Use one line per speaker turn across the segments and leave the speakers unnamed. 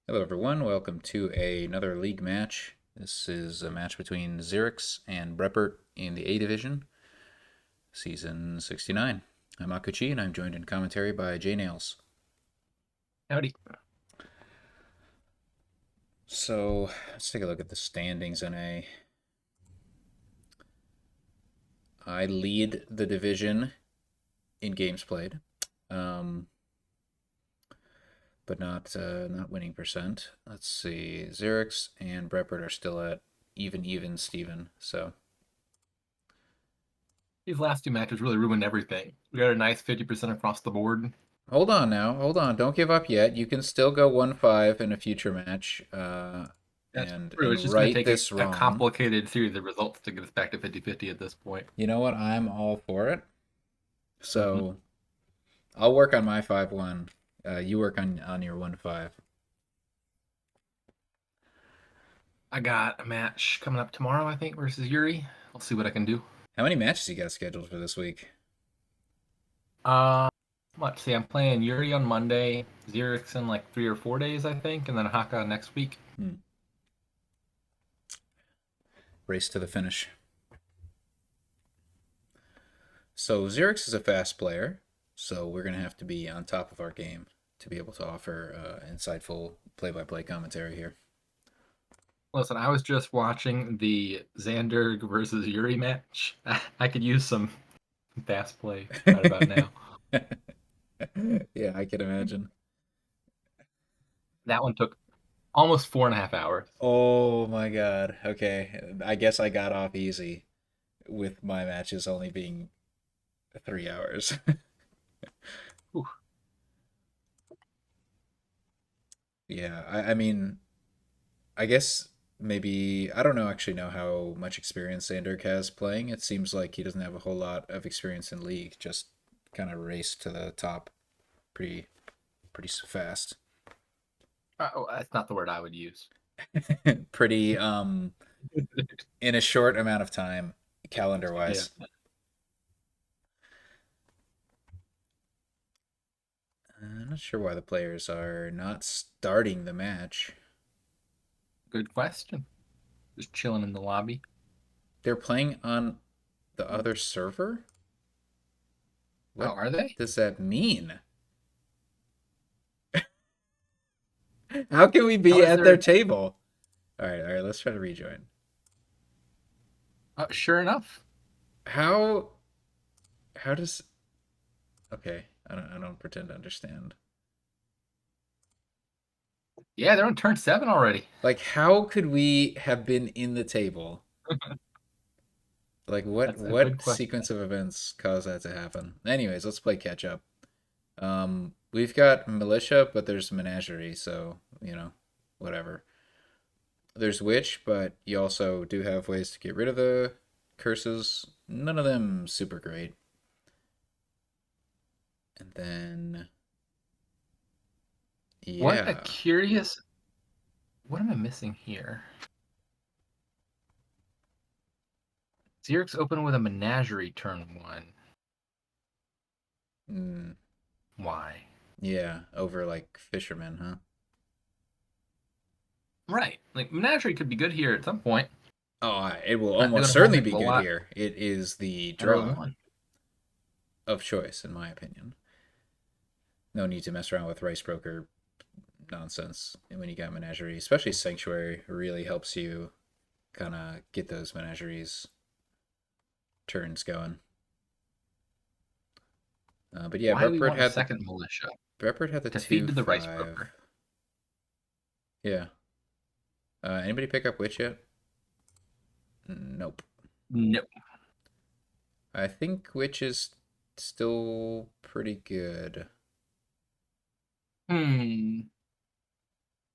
Hello, everyone. Welcome to another league match. This is a match between Xyrix and Breppert in the A Division, Season 69. I'm Akuchi, and I'm joined in commentary by JNails.
Howdy.
So, let's take a look at the standings in A. I lead the division in games played, um, but not winning percent. Let's see. Xyrix and Breppert are still at even, Steven. So,
These last two matches really ruined everything. We got a nice 50% across the board.
hold on now. Hold on. Don't give up yet. You can still go 1-5 in a future match
That's
and
true. It's just going to
right
take
this
a
wrong.
complicated series of results to get us back to 50-50 at this point.
You know what? I'm all for it.
Mm-hmm.
So I'll work on my 5-1. You work on your 1-5.
I got a match coming up tomorrow, I think, versus Yuri. I'll see what I can do.
How many matches you got scheduled for this week?
Uh, let's see. I'm playing Yuri on Monday, Xyrix in like 3 or 4 days, I think, and then Haka next week.
Race to the finish. So Xerix is a fast player, so we're gonna have to be on top of our game to be able to offer insightful play-by-play commentary here.
Listen, I was just watching the Xander versus Yuri match. I could use some fast play right about now.
Yeah, I can imagine.
That one took almost 4.5 hours.
Oh my god. Okay. I guess I got off easy with my matches only being 3 hours.
Ooh.
Yeah, I mean, I guess maybe I don't know actually know how much experience Sandberg has playing. It seems like he doesn't have a whole lot of experience in league, just kind of raced to the top pretty pretty fast.
Oh, that's not the word I would use.
Pretty in a short amount of time calendar
Yeah.
wise. I'm not sure why the players are not starting the match.
Good question. Just chilling in the lobby.
They're playing on the other server?
Oh,
What
are they?
does that mean? How can we
How
be
is
at their
there?
table? All right, let's try to rejoin.
Sure enough.
How how does okay, I don't pretend to understand.
Yeah, they're on turn 7 already.
Like how could we have been in the table? Like what
That's a good
what
question.
sequence of events caused that to happen? Anyways, let's play catch up. We've got militia, but there's menagerie, so whatever. There's witch, but you also do have ways to get rid of the curses. None of them super great. And then
What a
yeah,
curious. What am I missing here? Xerix opened with a menagerie turn 1.
mm,
Why?
yeah, over like fishermen, huh?
Right. Like, menagerie could be good here at some point.
Oh, it will
Not
almost
doing a whole
certainly
heck
be
of a
good
lot
here. It is the
at early
draw
on.
of choice, in my opinion. No need to mess around with rice broker nonsense. And when you got menagerie, especially sanctuary, really helps you kind of get those menageries turns going. But yeah,
Why do we want a second militia?
Breppert had the
To feed
two
to the rice
five.
broker.
Yeah. Anybody pick up witch yet? Nope.
No.
I think witch is still pretty good.
Hmm.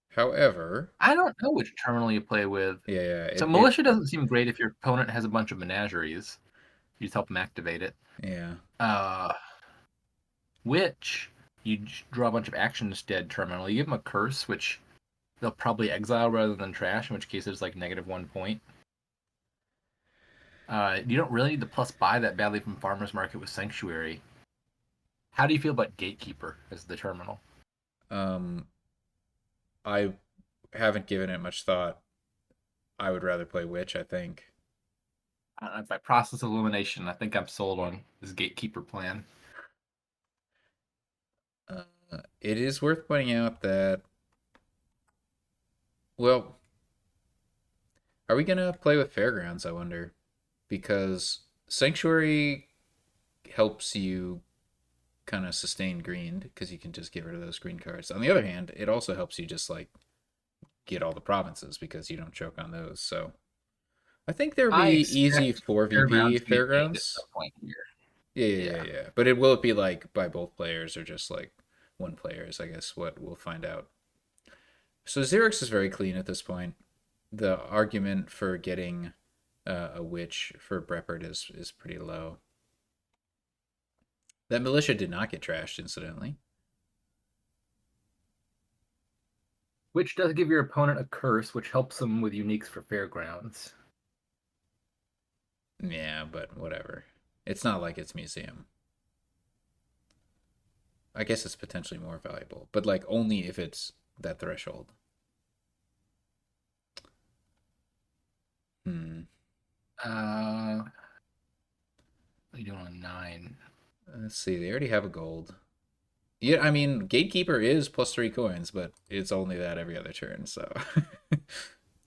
However,
I don't know which terminal you play with.
yeah,
So
it
militia doesn't seem great if your opponent has a bunch of menageries. You just help them activate it.
yeah.
Uh, which you draw a bunch of action instead terminal. You give them a curse, which they'll probably exile rather than trash, in which case it's like -1 point. You don't really need to plus buy that badly from farmers market with sanctuary. How do you feel about gatekeeper as the terminal?
Um, I haven't given it much thought, I would rather play Witch, I think.
By process of elimination, I think I'm sold on this gatekeeper plan.
Uh, it is worth pointing out that, well, are we gonna play with Fairgrounds, I wonder? Because Sanctuary helps you kind of sustain green because you can just get rid of those green cards. On the other hand, it also helps you just like get all the provinces because you don't choke on those. So I think there'll
I
be easy
expect
4VP
fairgrounds to get banned at
Fairgrounds.
some point here.
Yeah, yeah, yeah,
Yeah.
yeah. But will it be like by both players or just like one players? I guess what we'll find out. So Xyrix is very clean at this point. The argument for getting a witch for breppert is pretty low. That militia did not get trashed, incidentally.
Which does give your opponent a curse, which helps them with uniques for fairgrounds.
Yeah, but whatever. It's not like it's museum. I guess it's potentially more valuable, but like only if it's that threshold. Hmm.
What are you doing on 9?
Let's see. They already have a gold. Yeah, I mean, Gatekeeper is +3 coins, but it's only that every other turn. So,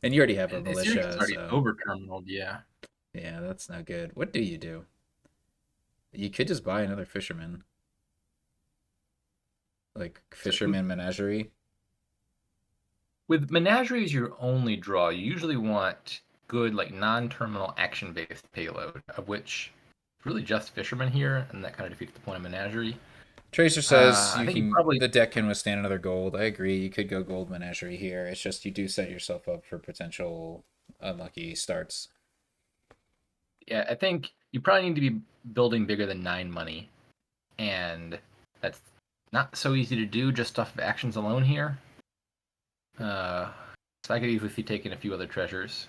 and you already have a
And Xyrix is
militia,
already
so
over terminal, yeah.
yeah, that's not good. What do you do? You could just buy another fisherman, like
So
Fisherman Menagerie.
with Menagerie as your only draw, you usually want good, like, non-terminal action-based payload, of which it's really just Fisherman here, and that kind of defeats the point of Menagerie.
Tracer says
I
you
think you
can.
probably,
The deck can withstand another gold. I agree. You could go gold Menagerie here. It's just you do set yourself up for potential unlucky starts.
yeah, I think you probably need to be building bigger than 9 money, and that's not so easy to do just off of actions alone here. So I could easily see taking a few other treasures,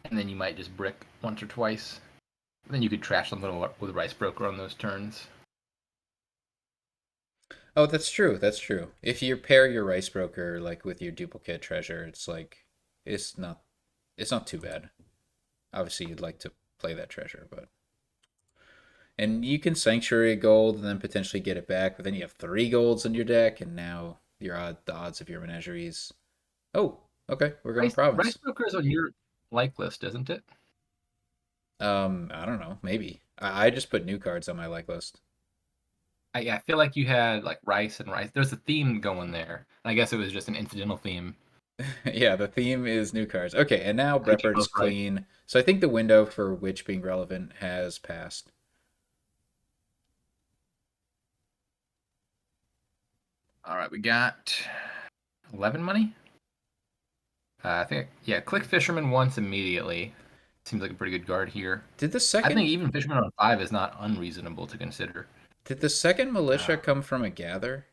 and then you might just brick once or twice. Then you could trash something with Rice Broker on those turns.
Oh, that's true. That's true. If you pair your rice broker like with your duplicate treasure, it's like it's not it's not too bad. Obviously, you'd like to play that treasure, but and you can sanctuary a gold and then potentially get it back, but then you have 3 golds in your deck, and now the odds of your menageries. Oh, okay, we're going
Rice
province.
Broker is on your like list, isn't it?
I don't know, maybe. I just put new cards on my like list.
Yeah, I feel like you had like rice and rice. There's a theme going there. I guess it was just an incidental theme.
Yeah, the theme is new cards. Okay, and now
I think you
Breppert's
both right.
clean. So I think the window for which being relevant has passed.
All right, we got 11 money. I think yeah. Click Fisherman once immediately. Seems like a pretty good guard here.
Did the
I think
second
even Fisherman on 5 is not unreasonable to consider.
did the second militia
Uh,
come from a gather?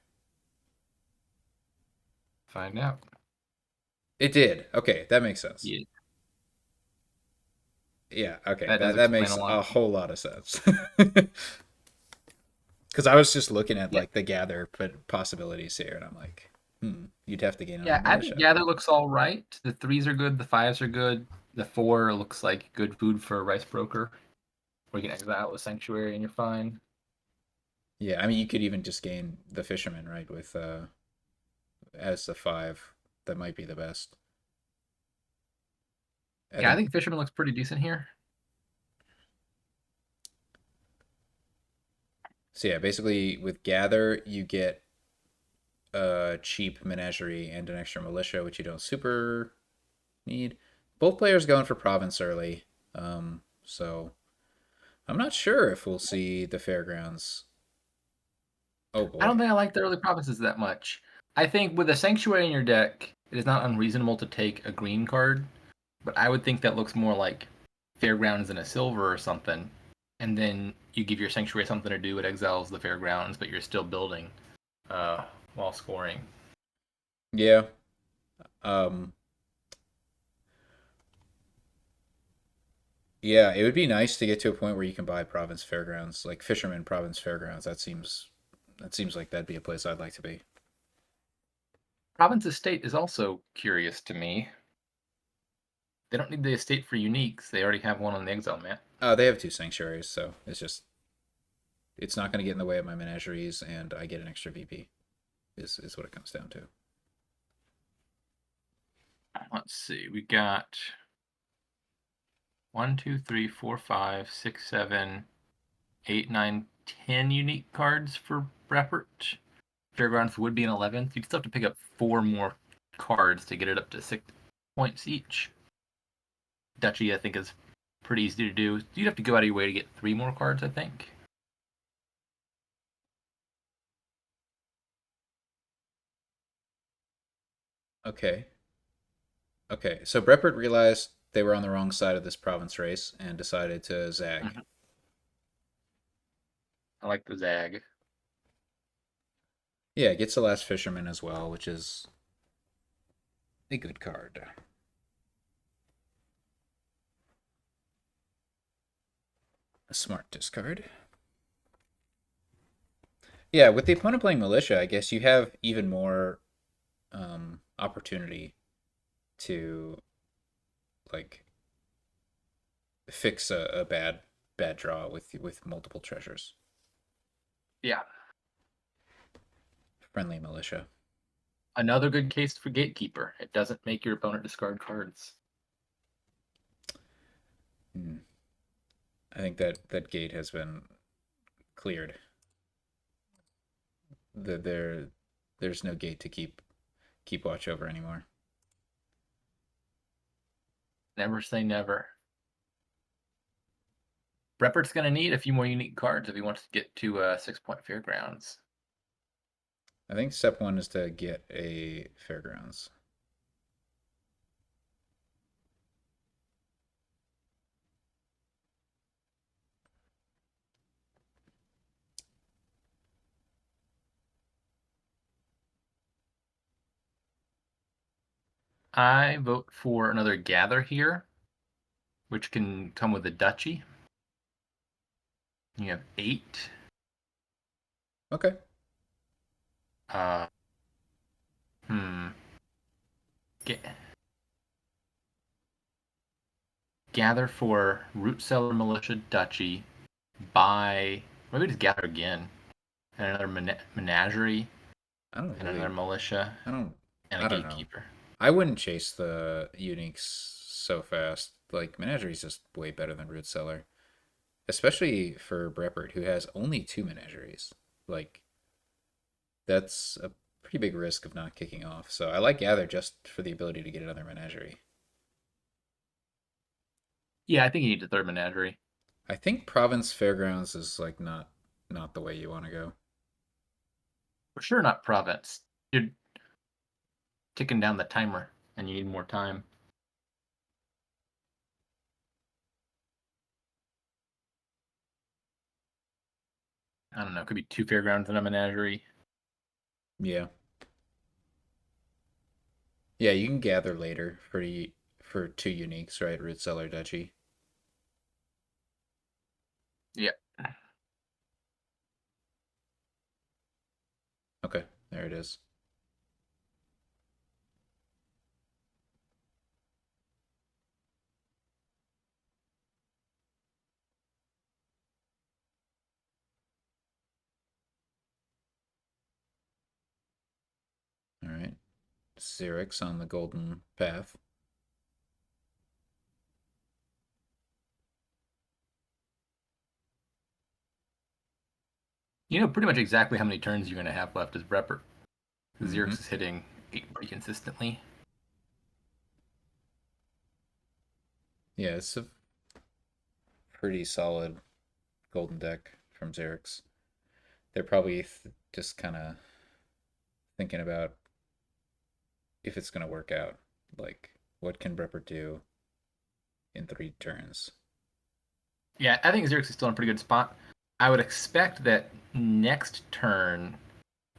find out.
It did. Okay, that makes sense.
Yeah,
Yeah, okay.
that does
That
explain a
makes
lot.
a whole lot of sense. Cuz I was just looking at
Yeah,
like the gather possibilities here and I'm like, you'd have to gain another
yeah. I think
militia.
Gather looks all right. The 3s are good. The 5s are good. The 4 looks like good food for a Rice Broker. Or you can exile with Sanctuary and you're fine.
Yeah, I mean you could even just gain the fisherman, right, with as the 5. That might be the best. I
Yeah, I
think
think Fisherman looks pretty decent here.
so yeah, basically with gather you get a cheap menagerie and an extra militia, which you don't super need. Both players going for province early, so I'm not sure if we'll see the fairgrounds. Oh
I don't
boy,
think I like the early provinces that much. I think with a Sanctuary in your deck, it is not unreasonable to take a green card, but I would think that looks more like Fairgrounds and a silver or something. And then you give your Sanctuary something to do, it exiles the Fairgrounds, but you're still building uh, while scoring.
yeah. Um, yeah, it would be nice to get to a point where you can buy province fairgrounds, like Fisherman Province Fairgrounds. That seems like that'd be a place I'd like to be.
Province Estate is also curious to me. They don't need the estate for uniques. They already have one on the exile map.
Oh, they have two sanctuaries, so it's not going to get in the way of my menageries, and I get an extra VP. Is what it comes down to.
Let's see. We got 1, 2, 3, 4, 5, 6, 7, 8, 9, 10 unique cards for breppert. Fairgrounds would be an 11th. You'd still have to pick up 4 more cards to get it up to 6 points each. Duchy, I think, is pretty easy to do. You'd have to go out of your way to get 3 more cards, I think.
Okay. Okay. So Breppert realized they were on the wrong side of this province race and decided to zag.
Mhm. I like the Zag.
Yeah, it gets the last fisherman as well, which is a good card. A smart discard. Yeah, with the opponent playing militia, I guess you have even more opportunity to like fix a bad draw with multiple treasures.
Yeah.
Friendly militia.
Another good case for Gatekeeper. It doesn't make your opponent discard cards.
Hmm. I think that gate has been cleared. There's no gate to keep watch over anymore.
Never say never. Breppert's going to need a few more unique cards if he wants to get to 6-point Fairgrounds.
I think step one is to get a fairgrounds.
I vote for another Gather here, which can come with a Duchy. You have 8.
Okay.
Uh, hmm. Gather for Root Cellar Militia Duchy. Buy. Maybe just Gather again. And another Menagerie.
I don't
And another
really.
Militia.
I don't.
And a
I don't know.
Gatekeeper.
I wouldn't chase the uniques so fast. Like Menagerie is just way better than Root Cellar, especially for Breppert, who has only two Menageries. Like that's a pretty big risk of not kicking off. So I like Gather just for the ability to get another Menagerie.
Yeah, I think you need a third Menagerie.
I think Province Fairgrounds is like not the way you want to go.
For sure not Province. You're ticking down the timer and you need more time. I don't know. It could be 2 Fairgrounds and a Menagerie.
Yeah. Yeah, you can gather later for two uniques, right? Root Cellar Duchy.
Yeah.
Okay, there it is. All right. Xyrix on the golden path.
You know pretty much exactly how many turns you're going to have left as Breppert.
Mm-hmm.
Xyrix is hitting 8 pretty consistently.
Yeah, it's a pretty solid golden deck from Xyrix. They're probably just kind of thinking about if it's going to work out. Like, what can Brepper do in 3 turns?
Yeah, I think Xyrix is still in a pretty good spot. I would expect that next turn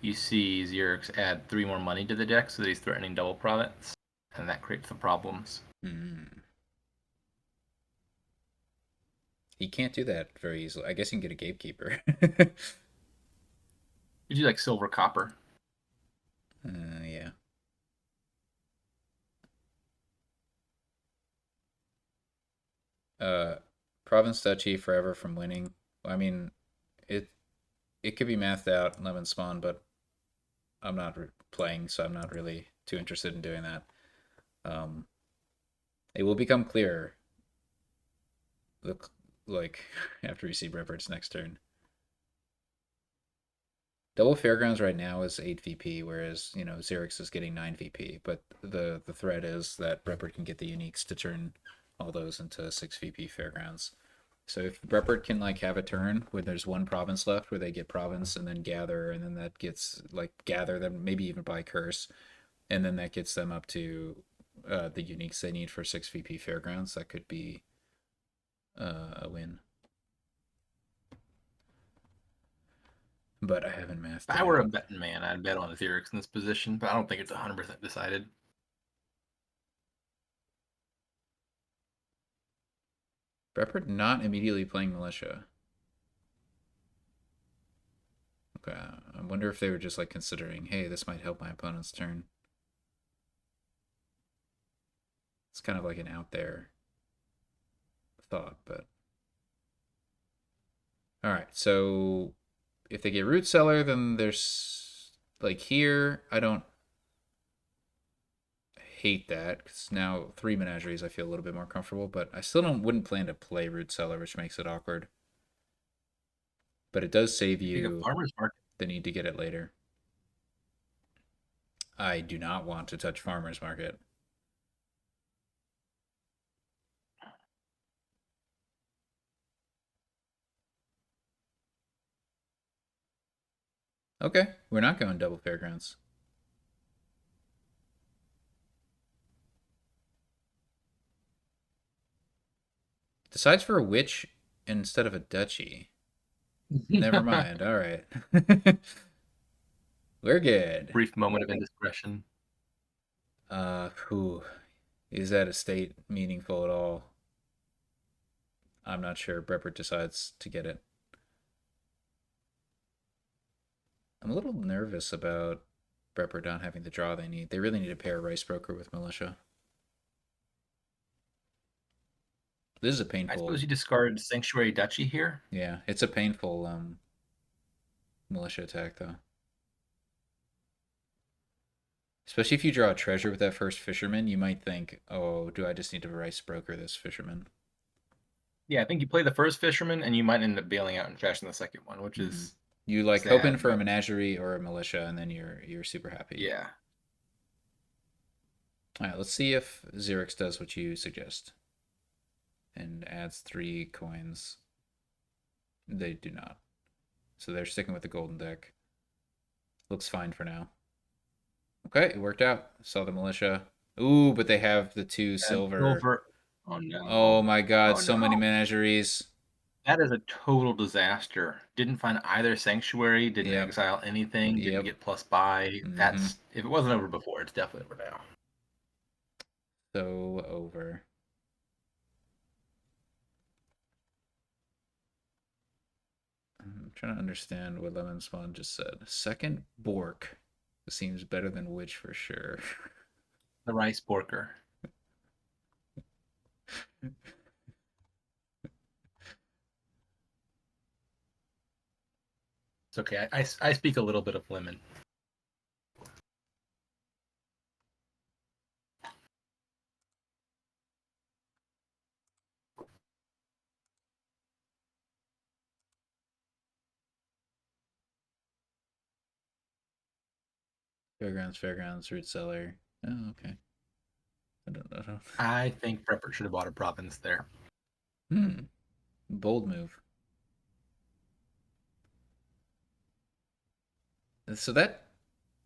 you see Xyrix add 3 more money to the deck so that he's threatening double province, and that creates the problems.
Mm. He can't do that very easily. I guess he can get a gatekeeper.
You do like silver copper.
Yeah. Uh, Province Duchy forever from winning. I mean, it it could be mathed out lemon spawn, but I'm not playing, so I'm not really too interested in doing that. Um, it will become clearer, look like after we see Breppert's next turn. Double Fairgrounds right now is 8 VP, whereas Xyrix is getting 9 VP. But the threat is that Breppert can get the uniques to turn all those into 6 VP Fairgrounds. So if Breppert can like have a turn where there's one province left, where they get province and then gather, and then that gets like gather them, maybe even by curse, and then that gets them up to the uniques they need for 6 VP Fairgrounds, that could be a win. But I haven't mathed
If
it
I were a
out.
betting man, I'd bet on xyrix in this position, but I don't think it's 100% decided.
Breppert not immediately playing Militia. Okay, I wonder if they were just like considering, hey, this might help my opponent's turn. It's kind of like an out there thought, but all right. So if they get Root Cellar, then there's like here. I don't hate that because now 3 Menageries I feel a little bit more comfortable, but I still wouldn't plan to play Root Cellar, which makes it awkward. But it does save
You pick a
you
farmer's market.
the need to get it later. I do not want to touch Farmer's Market. Okay, we're not going double Fairgrounds. Decides for a witch instead of a duchy. Never mind. All right. We're good.
Brief moment of indiscretion.
Whew. Is that estate meaningful at all? I'm not sure. Breppert decides to get it. I'm a little nervous about Breppert not having the draw they need. They really need to pair Rice Broker with Militia. This is a
I
painful.
suppose you discard Sanctuary Duchy here.
Yeah, it's a painful Militia attack though. Especially if you draw a treasure with that first fisherman, you might think, oh, do I just need to Rice Broker this fisherman?
Yeah, I think you play the first fisherman, and you might end up bailing out and trashing the second one, which
Mm-hmm.
is
You like hoping
sad,
for a
but
Menagerie or a Militia, and then you're super happy.
yeah.
All right, let's see if Xyrix does what you suggest and adds 3 coins. They do not. So they're sticking with the golden deck. Looks fine for now. Okay, it worked out. Saw the Militia. Ooh, but they have the 2 silver.
Silver. Oh
Oh
no.
my god,
Oh
so many
no.
Menageries.
That is a total disaster. Didn't find either sanctuary, didn't
Yep,
exile anything, didn't
yep.
get plus buy.
Mm-hmm.
That's if it wasn't over before, it's definitely over now.
So over. I'm trying to understand what Lemon Spawn just said. Second Bork seems better than Witch for sure.
The rice porker. It's okay. I speak a little bit of lemon.
Fairgrounds, Root Cellar. Oh, okay. I don't know.
I think Prepper should have bought a province there.
Bold move. So that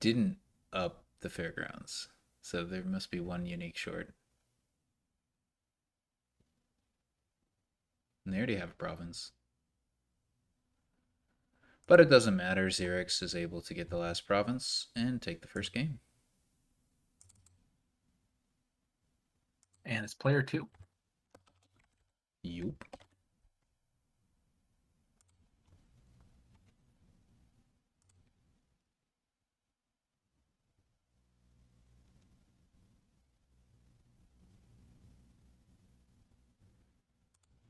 didn't up the Fairgrounds. So there must be one unique short. And they already have a province. But it doesn't matter. Xyrix is able to get the last province and take the first game.
And it's player 2.
Yup.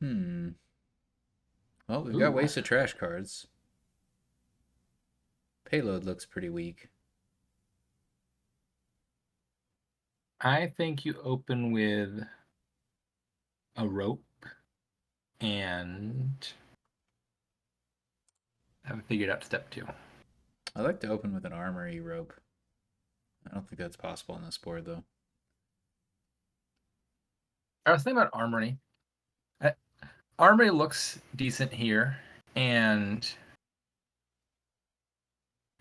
Hmm. Well, we've got
Ooh.
wasted trash cards. Payload looks pretty weak.
I think you open with a rope and haven't figured out step 2.
I like to open with an armory rope. I don't think that's possible on this board, though.
I was thinking about Armory. Uh, Armory looks decent here, and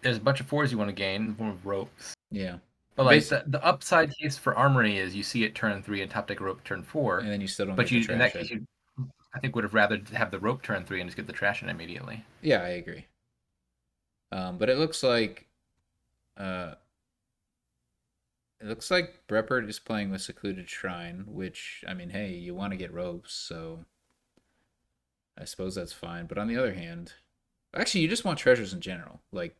there's a bunch of 4s you want to gain in the form of ropes.
Yeah.
But like
Base,
the upside case for Armory is you see it turn 3 and top deck a rope turn 4,
and then you still don't
but
get to
you in that
trash
case
it.
you I think would have rather have the rope turn 3 and just get the trash in immediately.
Yeah, I agree. But uh, it looks like breppert is playing with secluded shrine, which I mean, hey, you want to get ropes, so I suppose that's fine. But on the other hand, actually, you just want treasures in general. Like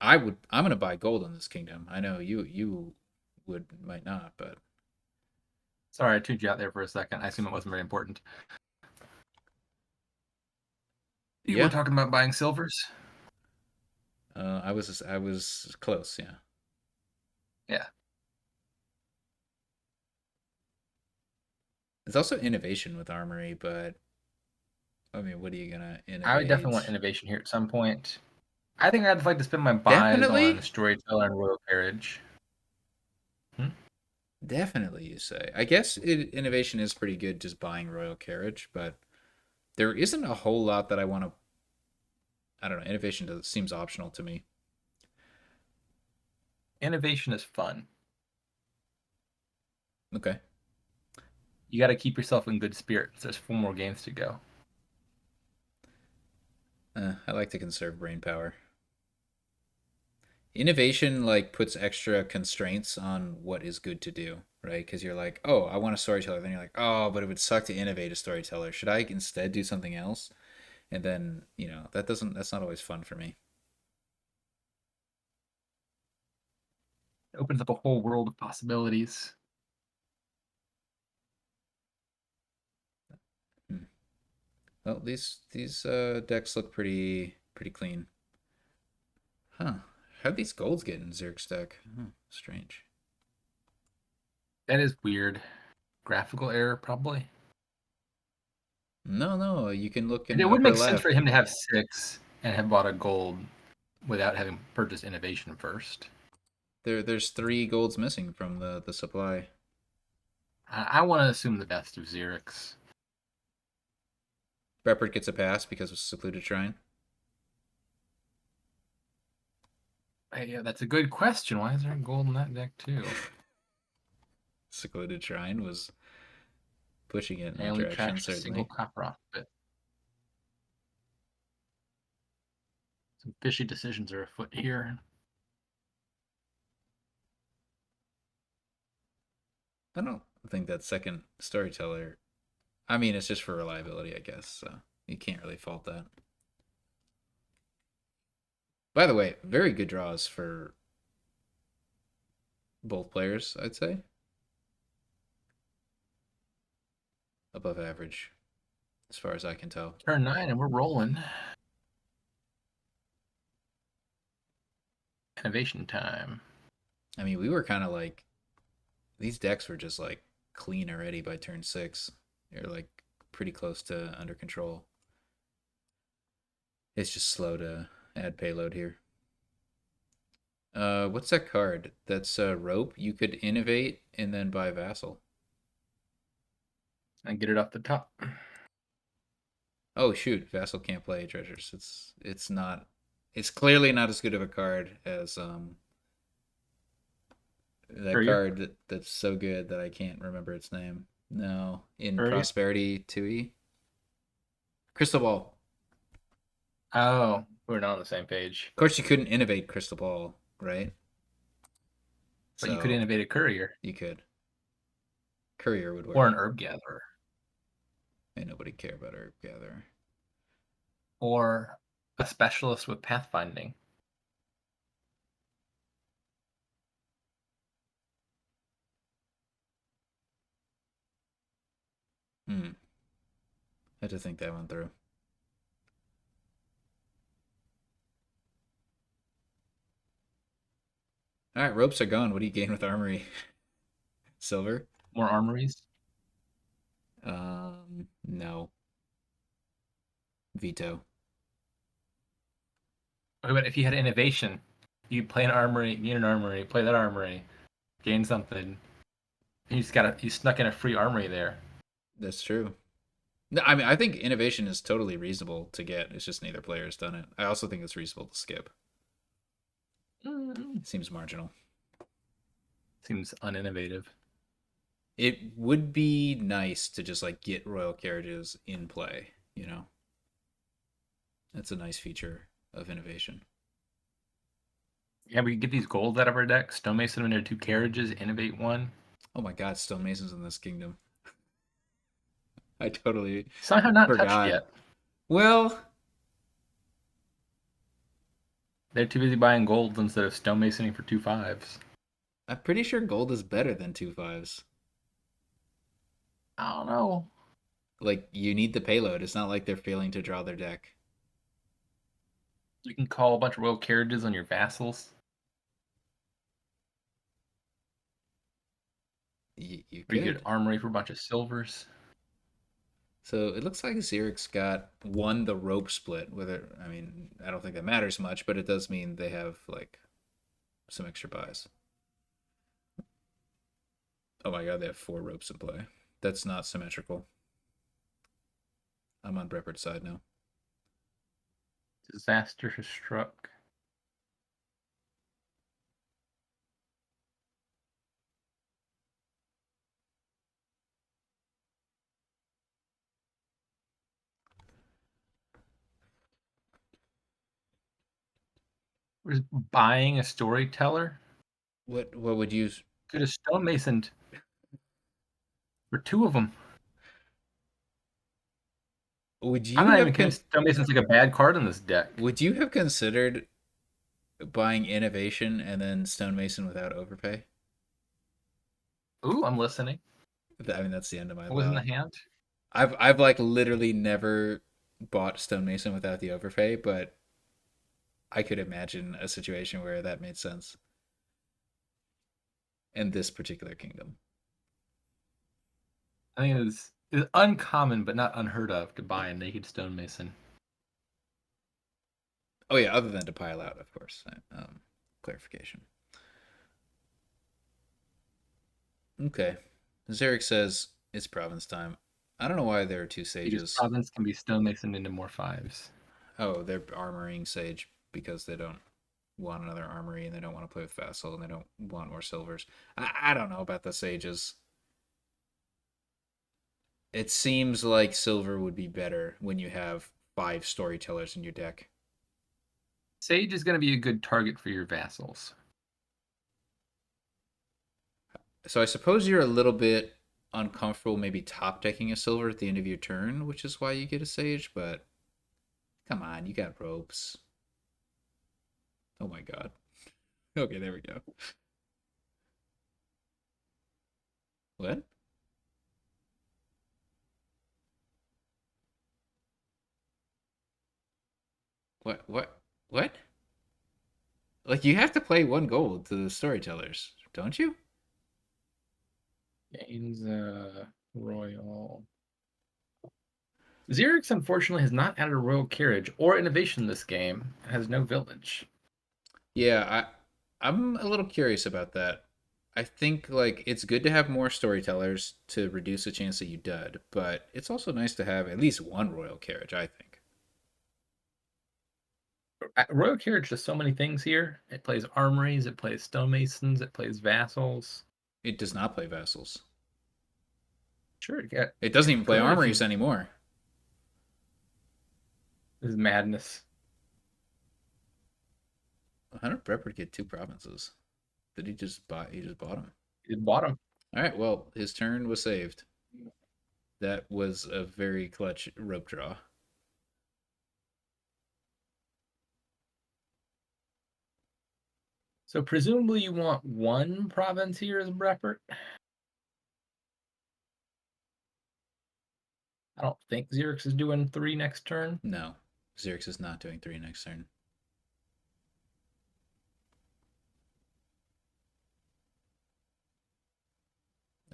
I'm gonna buy gold on this kingdom. I know you might not, but
Sorry, I tuned you out there for a second. I assume it wasn't very important. You were
yeah,
talking about buying silvers?
I was close. Yeah,
Yeah.
it's also innovation with armory, but I mean, what are you gonna
I would definitely want
innovate?
innovation here at some point. I think I'd like to spend my buys on
Definitely,
Storyteller and Royal Carriage. Hmm?
definitely. You say. I guess innovation is pretty good, just buying royal carriage, but there isn't a whole lot that I want to. I don't know. Innovation seems optional to me.
Innovation is fun.
Okay.
You got to keep yourself in good spirits. There's 4 more games to go.
I like to conserve brain power. Innovation like puts extra constraints on what is good to do, right? Because you're like, oh, I want a storyteller. Then you're like, oh, but it would suck to innovate a storyteller. Should I instead do something else? And then that's not always fun for me.
It opens up a whole world of possibilities.
Hmm. Well, these decks look pretty clean. Huh? How do these golds get in Zerg's deck? Strange.
That is weird. Graphical error, probably.
No, you can look in
It
the
would
upper
make sense for
left.
him to have 6 and have bought a gold without having purchased innovation first.
There's three golds missing from the supply.
I want to assume the best of xyrix.
Breppert gets a pass because of secluded shrine.
Hey, yeah, that's a good question. Why is there gold in that deck too?
Secluded shrine was pushing it in
I
that
only
direction,
trashed a single
certainly.
copper off of it. Some fishy decisions are afoot here.
I don't think that second storyteller. I mean, it's just for reliability, I guess. So you can't really fault that. By the way, very good draws for both players, I'd say. Above average, as far as I can tell.
Turn 9 and we're rolling. Innovation time.
I mean, we were kind of like these decks were just like clean already by turn 6. You're like pretty close to under control. It's just slow to add payload here. What's that card? That's rope. You could innovate and then buy vassal.
And get it off the top.
Oh shoot, vassal can't play treasures. It's not. It's clearly not as good of a card as that
Courier?
card that's so good that I can't remember its name. No, in
Courier?
Prosperity 2E. Crystal Ball.
Oh, we're not on the same page.
Of course, you couldn't innovate Crystal Ball, right?
But you could
So
innovate a courier
you could. Courier would
or
work.
an herb gatherer
Ain't nobody care about Herb Gatherer.
or a specialist with pathfinding.
Hmm. Had to think that one through. All right, ropes are gone. What do you gain with armory? Silver?
More armories.
No. Veto.
What about if you had innovation? You play an armory, gain an armory, play that armory, gain something. You snuck in a free armory there.
That's true. No, I mean, I think innovation is totally reasonable to get. It's just neither player has done it. I also think it's reasonable to skip.
Mm,
It seems marginal.
seems uninnovative.
It would be nice to just like get royal carriages in play, you know? That's a nice feature of innovation.
Yeah, we can get these golds out of our deck. Stonemason them into 2 carriages, innovate one.
Oh my god, stonemasons in this kingdom. I totally
Somehow not touched
forgot.
yet.
Well,
They're too busy buying golds instead of stonemasoning for 2/5s.
I'm pretty sure gold is better than 2/5s.
I don't know.
Like, you need the payload. It's not like they're failing to draw their deck.
You can call a bunch of royal carriages on your vassals.
You
Or you get
could.
armory for a bunch of silvers.
So it looks like Xyrix got won the rope split. Whether I mean, I don't think that matters much, but it does mean they have like some extra buys. Oh my god, they have 4 ropes in play. That's not symmetrical. I'm on Breppert's side now.
Disaster has struck. We're just buying a storyteller.
What would you
Could have stonemasoned for 2 of them.
would
I'm
you
not
have
even convinced stonemason's like a bad card in this deck.
would you have considered buying innovation and then stonemason without overpay?
Ooh, I'm listening.
I mean, that's the end of my
What was in the
thought.
hand?
I've like literally never bought stonemason without the overpay, but I could imagine a situation where that made sense in this particular kingdom.
I think it is uncommon but not unheard of to buy a naked stonemason.
Oh yeah, other than to pile out, of course. Clarification. Okay. Zarek says it's province time. I don't know why there are 2
Because
sages.
province can be stonemasoned into more 5s.
Oh, they're armoring sage because they don't want another armory and they don't want to play with vassal and they don't want more silvers. I don't know about the sages. It seems like silver would be better when you have 5 storytellers in your deck.
Sage is going to be a good target for your vassals.
So I suppose you're a little bit uncomfortable maybe top decking a silver at the end of your turn, which is why you get a sage, but come on, you got ropes. Oh my god. Okay, there we go. What? What? What? Like you have to play 1 gold to the storytellers, don't you?
Gains royal. Xyrix unfortunately has not added a royal carriage or innovation this game. It has no village.
Yeah, I'm a little curious about that. I think like it's good to have more storytellers to reduce the chance that you dud, but it's also nice to have at least 1 royal carriage, I think.
Royal carriage does so many things here. It plays armories, it plays stonemasons, it plays vassals.
It does not play vassals.
Sure,
It doesn't
it
even play
could if
armories
you.
anymore.
This is madness.
How did Breppert get 2 provinces? Did he just buy? He just bought them.
It bottom.
All right. Well, his turn was saved. That was a very clutch rope draw.
So presumably you want 1 province here as breppert. I don't think Xyrix is doing 3 next turn.
No, Xyrix is not doing 3 next turn.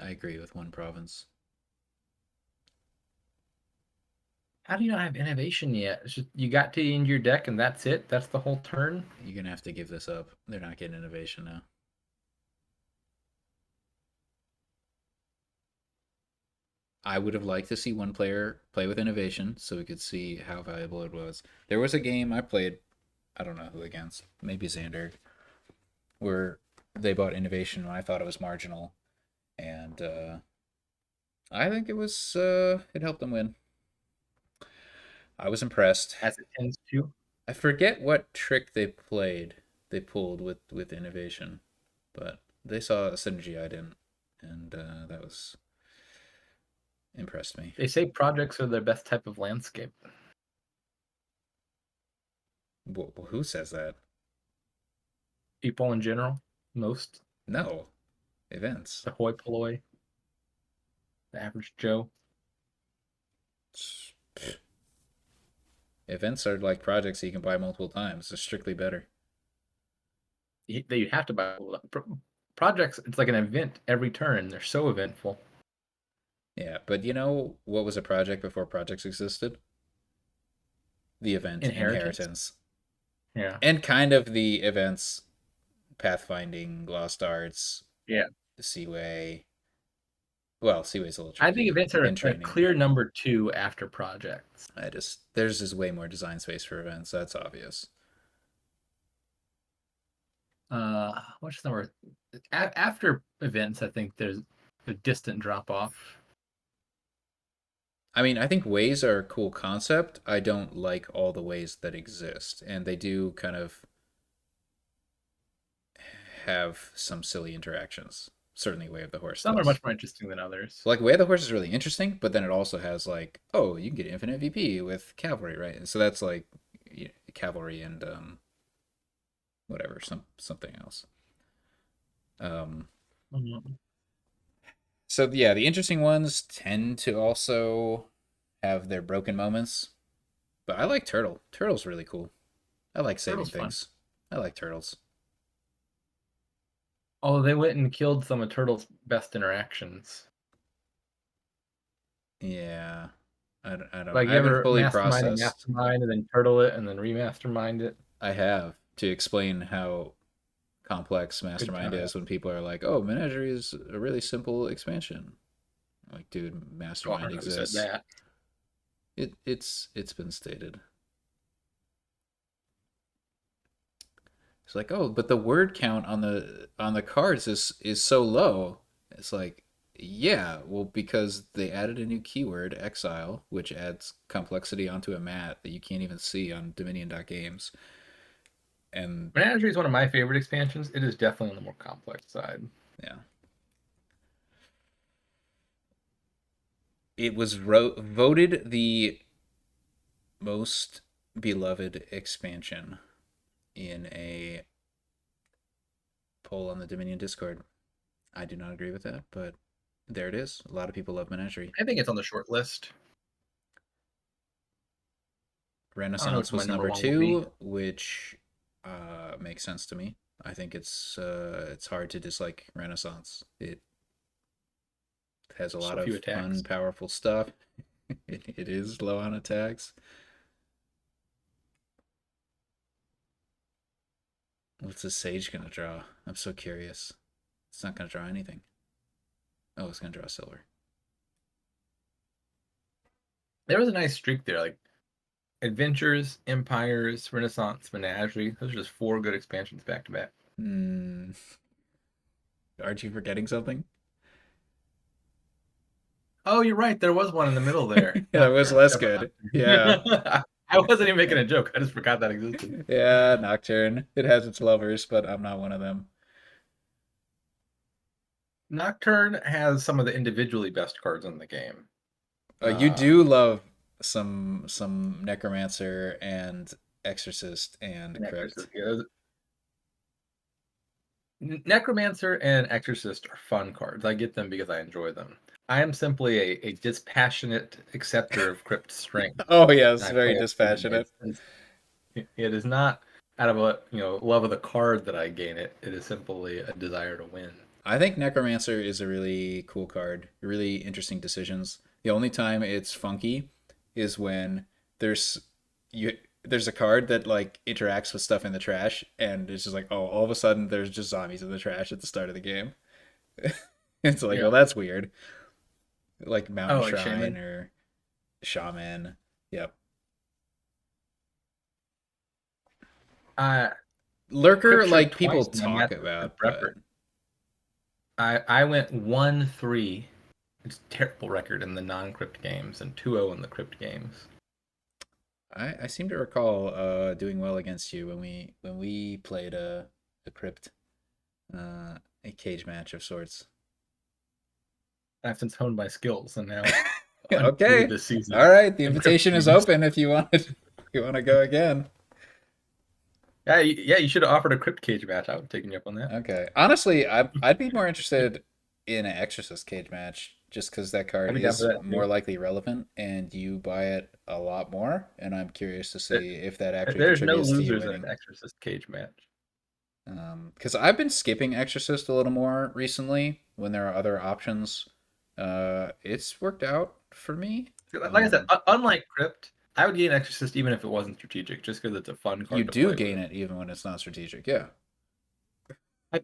I agree with 1 province.
How do you not have innovation yet? It's just, you got to end your deck and that's it? That's the whole turn?
You're going to have to give this up. They're not getting innovation now. I would have liked to see one player play with innovation so we could see how valuable it was. There was a game I played, I don't know who against, maybe Xander, where they bought innovation when I thought it was marginal. And I think it helped them win. I was impressed.
As it tends to.
I forget what trick they pulled with innovation, but they saw a synergy I didn't, and that was impressed me.
They say projects are their best type of landscape.
Who says that?
People in general, most.
No, events.
The hoi polloi, the average Joe.
Events are like projects that you can buy multiple times. They're strictly better.
You have to buy projects. It's like an event every turn. They're so eventful.
Yeah, but you know what was a project before projects existed? The event Inheritance.
Yeah.
And kind of the events Pathfinding, Lost Arts.
Yeah.
Seaway. Well, Seaway's a little tricky.
I think events are a clear number 2 after projects.
There's just way more design space for events. That's obvious.
What's the number? After events, I think there's a distant drop off.
I mean, I think ways are a cool concept. I don't like all the ways that exist, and they do kind of have some silly interactions. Certainly, Way of the Horse.
Some are much more interesting than others.
Like Way of the Horse is really interesting, but then it also has like, oh, you can get infinite VP with cavalry, right? And so that's like cavalry and whatever, something else. So yeah, the interesting ones tend to also have their broken moments. But I like Turtle. Turtle's really cool. I like saving things. Fun. I like turtles.
Oh, they went and killed some of Turtle's best interactions.
Yeah. I don't
like,
I haven't fully
mastermind
processed.
Mastermind and then turtle it and then remastermind it.
I have to explain how complex Mastermind is when people are like, "Oh, Menagerie is a really simple expansion." Like, dude, Mastermind exists.
Said that.
It's been stated. It's like, oh, but the word count on the cards is so low. It's like, yeah, well, because they added a new keyword, exile, which adds complexity onto a mat that you can't even see on Dominion.games. And
Menagerie is one of my favorite expansions. It is definitely on the more complex side.
Yeah. It was voted the most beloved expansion in a poll on the Dominion Discord. I do not agree with that, but there it is. A lot of people love Menagerie.
I think it's on the short list.
Renaissance was number 2, which makes sense to me. I think it's hard to dislike Renaissance. It has a lot of fun, powerful stuff. It is low on attacks. What's the Sage gonna draw? I'm so curious. It's not gonna draw anything. Oh, it's gonna draw silver.
There was a nice streak there, like Adventures, Empires, Renaissance, Menagerie. Those are just 4 good expansions back to back.
Aren't you forgetting something?
Oh, you're right. There was one in the middle there.
Yeah, it was less good. Yeah.
I wasn't even making a joke. I just forgot that existed.
Yeah, Nocturne. It has its lovers, but I'm not one of them.
Nocturne has some of the individually best cards in the game.
You do love some Necromancer and Exorcist and Crypt.
Yeah. Necromancer and Exorcist are fun cards. I get them because I enjoy them. I am simply a dispassionate acceptor of crypt strength.
Oh
And
yes,
I
very
play it.
dispassionate.
It is not out of a love of the card that I gain it. It is simply a desire to win.
I think Necromancer is a really cool card. Really interesting decisions. The only time it's funky is when there's you there's a card that like interacts with stuff in the trash, and it's just like, oh, all of a sudden there's just zombies in the trash at the start of the game. It's like, well,
Yeah.
that's weird. Like Mountain
Oh, like
Shrine
Shaman.
or Shaman. Yep.
Uh,
Lurker,
Crypt
like
Shriek
people
twice in my
talk
match with
about, but
breppert. I went 1-3. It's a terrible record in the non-crypt games and 2-0 in the crypt games.
I seem to recall doing well against you when we played a crypt a cage match of sorts.
I've since honed my skills and now undefeated
Okay.
this season
All right. The
in crypt
invitation is
games.
open if you want it. If you want to go again.
Yeah, yeah, you should have offered a crypt cage match. I would have taken you up on that.
Okay. Honestly, I'd be more interested in an Exorcist cage match just because that card
I'd be down for
is
that
more
too.
likely relevant and you buy it a lot more. And I'm curious to
There-
see if that actually
There's no
contributes to you
losers in an
winning.
Exorcist cage match.
Because I've been skipping Exorcist a little more recently when there are other options. It's worked out for me.
Like I said, unlike crypt, I would gain Exorcist even if it wasn't strategic, just because it's a fun
You
card to
do
play
gain
with.
it even when it's not strategic. Yeah.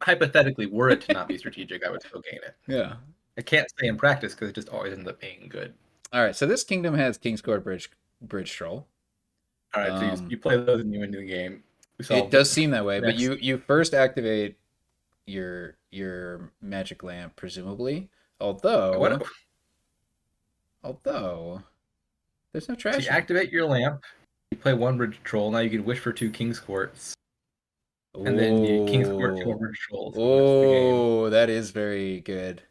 Hypothetically, were it to not be strategic, I would still gain it.
Yeah.
I can't say in practice because it just always ends up being good.
All right. So this kingdom has King's Court Bridge Troll.
All right, so
Um,
you play those and you win the game. We
it
solved it.
does seem that way, but
Next.
you first activate your magic lamp, presumably.
What?
Although there's no
So you
trashing.
activate your lamp. You play one bridge troll. Now you can wish for 2 King's Courts, and then you King's Court 2
Oh,
bridge trolls. And that's the game.
oh, that is very good.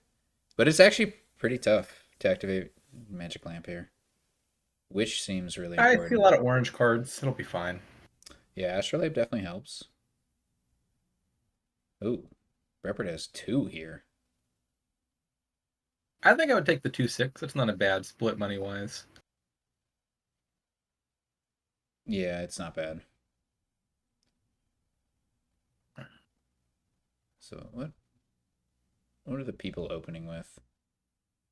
But it's actually pretty tough to activate magic lamp here, which seems really
I see a
important.
lot of orange cards. It'll be fine.
Yeah, Astrolabe definitely helps. Ooh, Breppert has two here.
I think I would take the 2/6. It's not a bad split money wise.
Yeah, it's not bad. So what are the people opening with?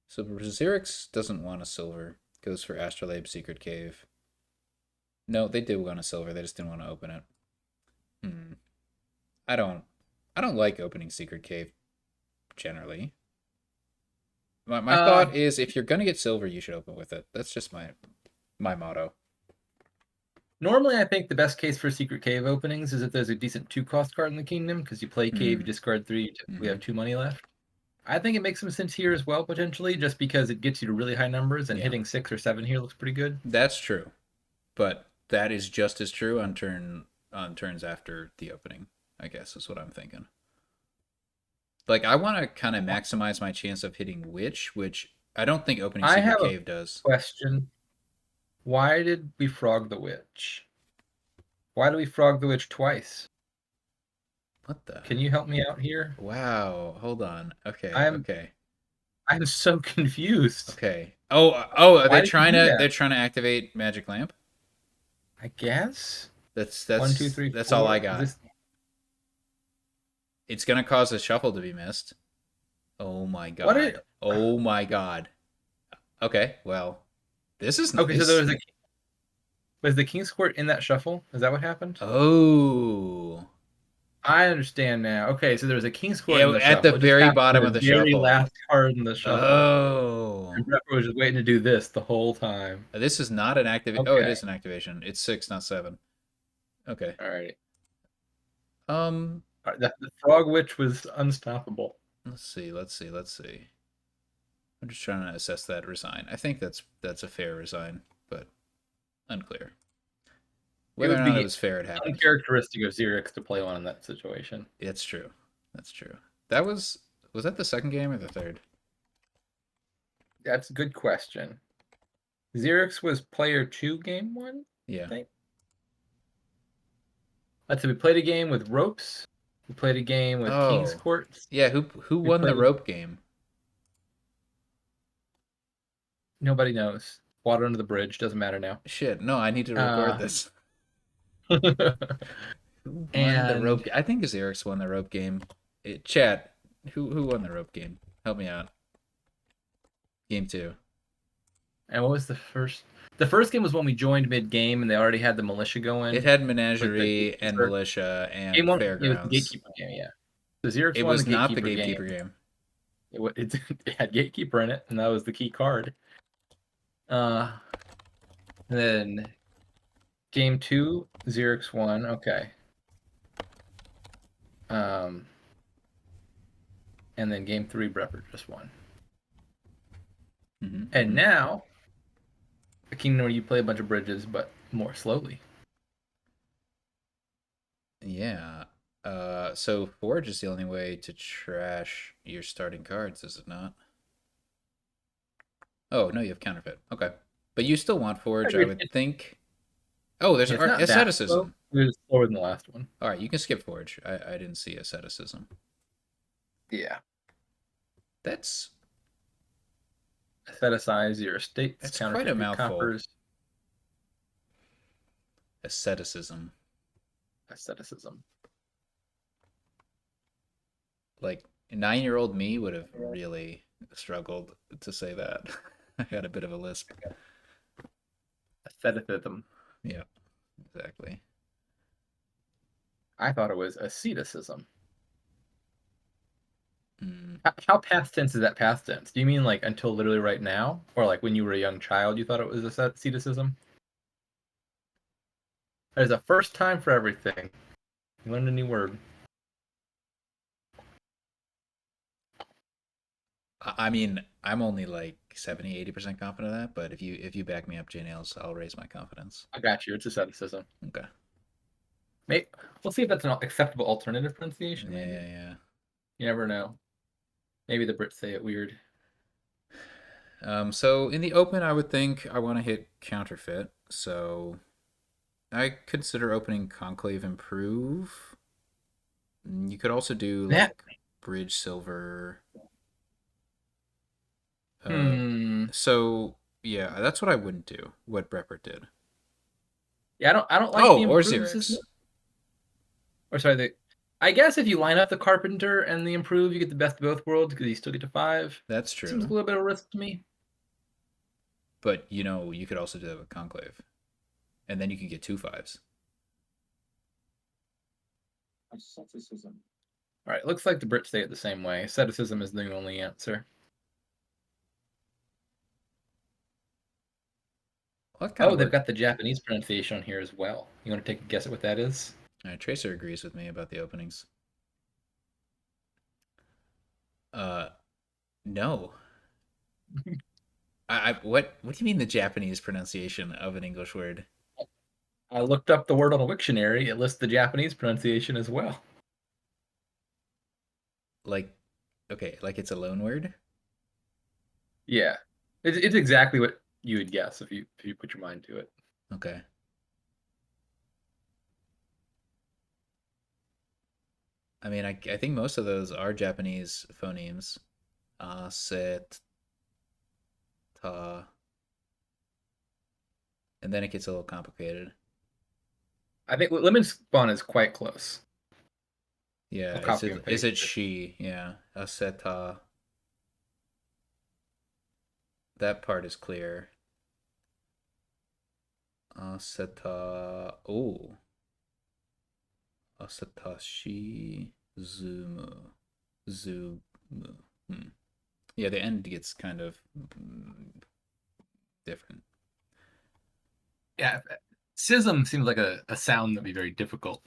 So Xyrix doesn't want a silver. Goes for Astrolabe Secret Cave. No, they did want a silver. They just didn't want to open it. Hmm. I don't. I don't like opening Secret Cave generally. My thought is, if you're gonna get silver, you should open with it. That's just my motto.
Normally, I think the best case for secret cave openings is if there's a decent 2-cost card in the kingdom, because you play cave, you
Hmm.
discard 3, you typically
Mm-hmm.
have 2 money left. I think it makes some sense here as well, potentially, just because it gets you to really high numbers, and
Yeah,
hitting 6 or 7 here looks pretty good.
that's true. But that is just as true on turns after the opening. I guess is what I'm thinking. Like I want to kind of maximize my chance of hitting witch, which I don't think opening
I
Secret
have a
Cave does.
question. Why did we frog the witch? Why do we frog the witch twice?
What the?
Can you help me out here?
Wow. Hold on. Okay.
I'm
Okay.
I'm so confused.
Okay. Oh. Are
Why
they
did you
trying
do
to?
that?
They're trying to activate Magic Lamp.
I guess
That's
one, two,
that's
three,
that's all I
four. Is
got.
this?
It's gonna cause a shuffle to be missed. Oh my
What is?
god. Oh my god. Okay. Well, this is
Okay, so there
nice.
was the King's Court in that shuffle? Is that what happened?
Oh.
I understand now. Okay, so there was a King's Court in
Yeah,
the
at the
shuffle. It just
very
happened to
bottom
be
of the
the very
shuffle.
last card in the shuffle.
Oh.
And Brett was just waiting to do this the whole time.
This is not an activation. Oh, it
Okay,
is an activation. It's 6, not 7. Okay.
all right.
Um,
The Frog Witch was unstoppable.
let's see. I'm just trying to assess that resign. I think that's a fair resign, but unclear.
It
Whether or
would
not it
be
was fair, it happened.
uncharacteristic of Xyrix to play one in that situation.
It's true. That's true. That was that the second game or the third?
That's a good question. Xyrix was player 2, game 1, I
Yeah.
think. Let's see, we played a game with ropes. We played a game with King's
Oh.
Courts.
Yeah, who
We
won the
played
rope game?
Nobody knows. Water under the bridge doesn't matter now.
Shit, no, I need to record
Uh,
this. Who won the
and
rope? I think Xyrix won the rope game. Chat, who won the rope game? Help me out. Game two.
what was the first? The first game was when we joined mid game, and they already had the militia
It
going
had
with the
Menagerie and
gatekeeper.
Militia
Game
and
one, it was the
Fairgrounds.
gatekeeper game. Yeah, the Xerix
It
won the
was not the
gatekeeper
Gatekeeper
game.
game.
It had gatekeeper in it, and that was the key card. And then game two, Xerix won. Okay. And then game three, breppert just won.
Mm-hmm,
And
mm-hmm.
now, a kingdom where you play a bunch of bridges, but more slowly.
Yeah. So Forge is the only way to trash your starting cards, is it not? Oh, no, you have Counterfeit. Okay. But you still want Forge, I would think. Oh, there's
It's not that slow.
Asceticism.
It was slower than the last one.
All right, you can skip Forge. I didn't see Asceticism.
Yeah.
That's
Asceticize your estates,
that's quite
counterfeit
a
your
mouthful.
coppers.
Asceticism.
Asceticism.
Like 9-year-old me would have really struggled to say that. I had a bit of a lisp.
Asceticism.
Yeah, exactly.
I thought it was asceticism.
Mm.
How past tense is that past tense? Do you mean like until literally right now? Or like when you were a young child you thought it was asceticism? There's a first time for everything. You learned a new word.
I mean, I'm only like 70, 80% confident of that, but if you back me up, JNails, I'll raise my confidence.
I got you. It's asceticism.
Okay.
Maybe, we'll see if that's an acceptable alternative pronunciation,
Yeah,
maybe.
yeah, yeah.
You never know. Maybe the Brits say it weird.
So in the open, I would think I want to hit Counterfeit. So I consider opening Conclave Improve. You could also do
That
like Bridge Silver. Uh,
hmm.
so yeah, that's what I wouldn't do. What Breppert did.
Yeah, I don't like the
Oh, or
improves
Xerix.
or sorry, I guess if you line up the carpenter and the improve, you get the best of both worlds because you still get to 5.
That's
Seems like a
true.
little bit of a risk to me.
But you could also do that with Conclave, and then you could get 2 5s.
Asceticism. All right, looks like the Brits say it the same way. Asceticism is the only answer.
Well, that kind
Oh,
of
they've
worked.
got the Japanese pronunciation on here as well. You want to take a guess at what that is?
Tracer agrees with me about the openings. Uh, no. What do you mean the Japanese pronunciation of an English word?
I looked up the word on a Wiktionary. It lists the Japanese pronunciation as well.
Like, okay, like it's a loan word.
Yeah, it's exactly what you would guess if you put your mind to it.
Okay. I mean, I think most of those are Japanese phonemes. Set, ta, and then it gets a little complicated.
I think lemon spawn is quite close.
Yeah,
I'll copy and
is
paste
it
it.
she? Yeah, aseta. That part is clear. Aseta. Oh, asetashi zumu zumu. Hmm. Yeah, the end gets kind of different.
Yeah, schism seems like a sound that'd be very difficult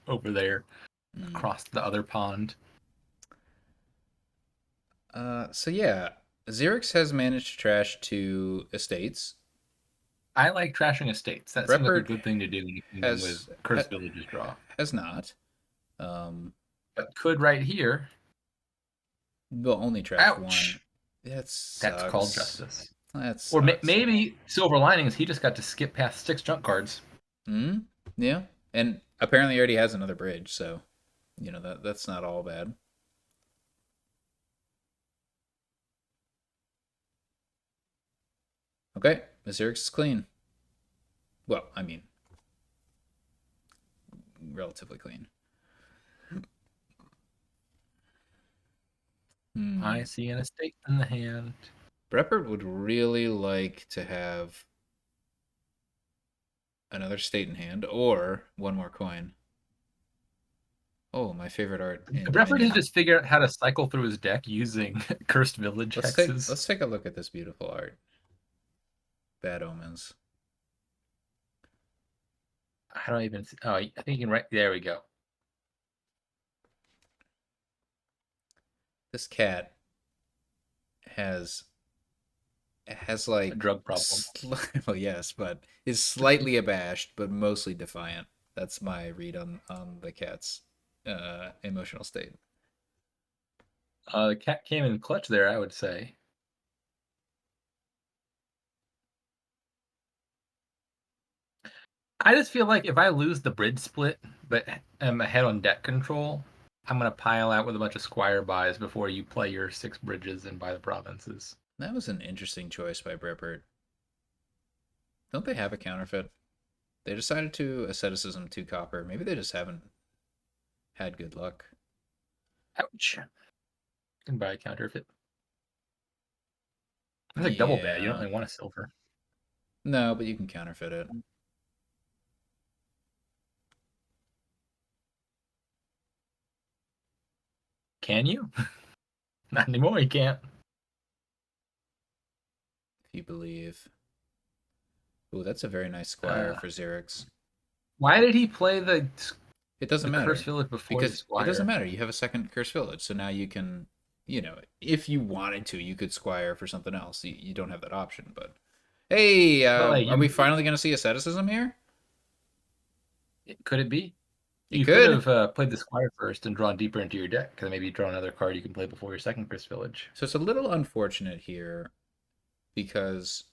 over there
Mm.
across the other pond.
So yeah, Xerix has managed to trash 2 estates.
I like trashing estates. That seems like a
Breppert
good thing to do when you kingdom with
has
cursed villages draw.
has not. Um,
But could right here.
will only trash one.
Ouch.
That
That's called
sucks.
justice.
That
Or
sucks.
maybe silver linings. He just got to skip past 6 junk cards.
Hmm. Yeah, and apparently he already has another bridge, so that's not all bad. Okay, Xyrix is clean. Well, I mean, relatively clean.
I see an estate in the hand.
Breppert would really like to have another state in hand or one more coin. Oh, my favorite art in
Brefford has
Dominion.
just figured out how to cycle through his deck using Cursed Village hexes.
Let's take a look at this beautiful art. Bad Omens.
How do I even see? Oh, I think you can write. There we go.
This cat has like
A drug problem.
Well, yes, but is slightly abashed, but mostly defiant. That's my read on the cat's emotional state.
The cat came in clutch there, I would say. I just feel like if I lose the bridge split, but am ahead on deck control, I'm gonna pile out with a bunch of squire buys before you play your 6 bridges and buy the provinces.
That was an interesting choice by Breppert. Don't they have a counterfeit? They decided to asceticism 2 copper. Maybe they just haven't had good luck.
Ouch. You can buy a counterfeit. That's like double bad. You don't
Yeah.
really want a silver.
No, but you can counterfeit it.
Can you? Not anymore, you can't.
If you believe. Ooh, that's a very nice squire for Xyrix.
Why did he play the
It doesn't matter.
Cursed Village before the
Because
squire?
it doesn't matter. You have a second Cursed Village, so now you can, if you wanted to, you could squire for something else. You don't have that option, but hey, are we finally going to see asceticism here?
Could it be?
It
You
could.
could have played the squire first and drawn deeper into your deck, because maybe you draw another card you can play before your second Cursed Village.
So it's a little unfortunate here because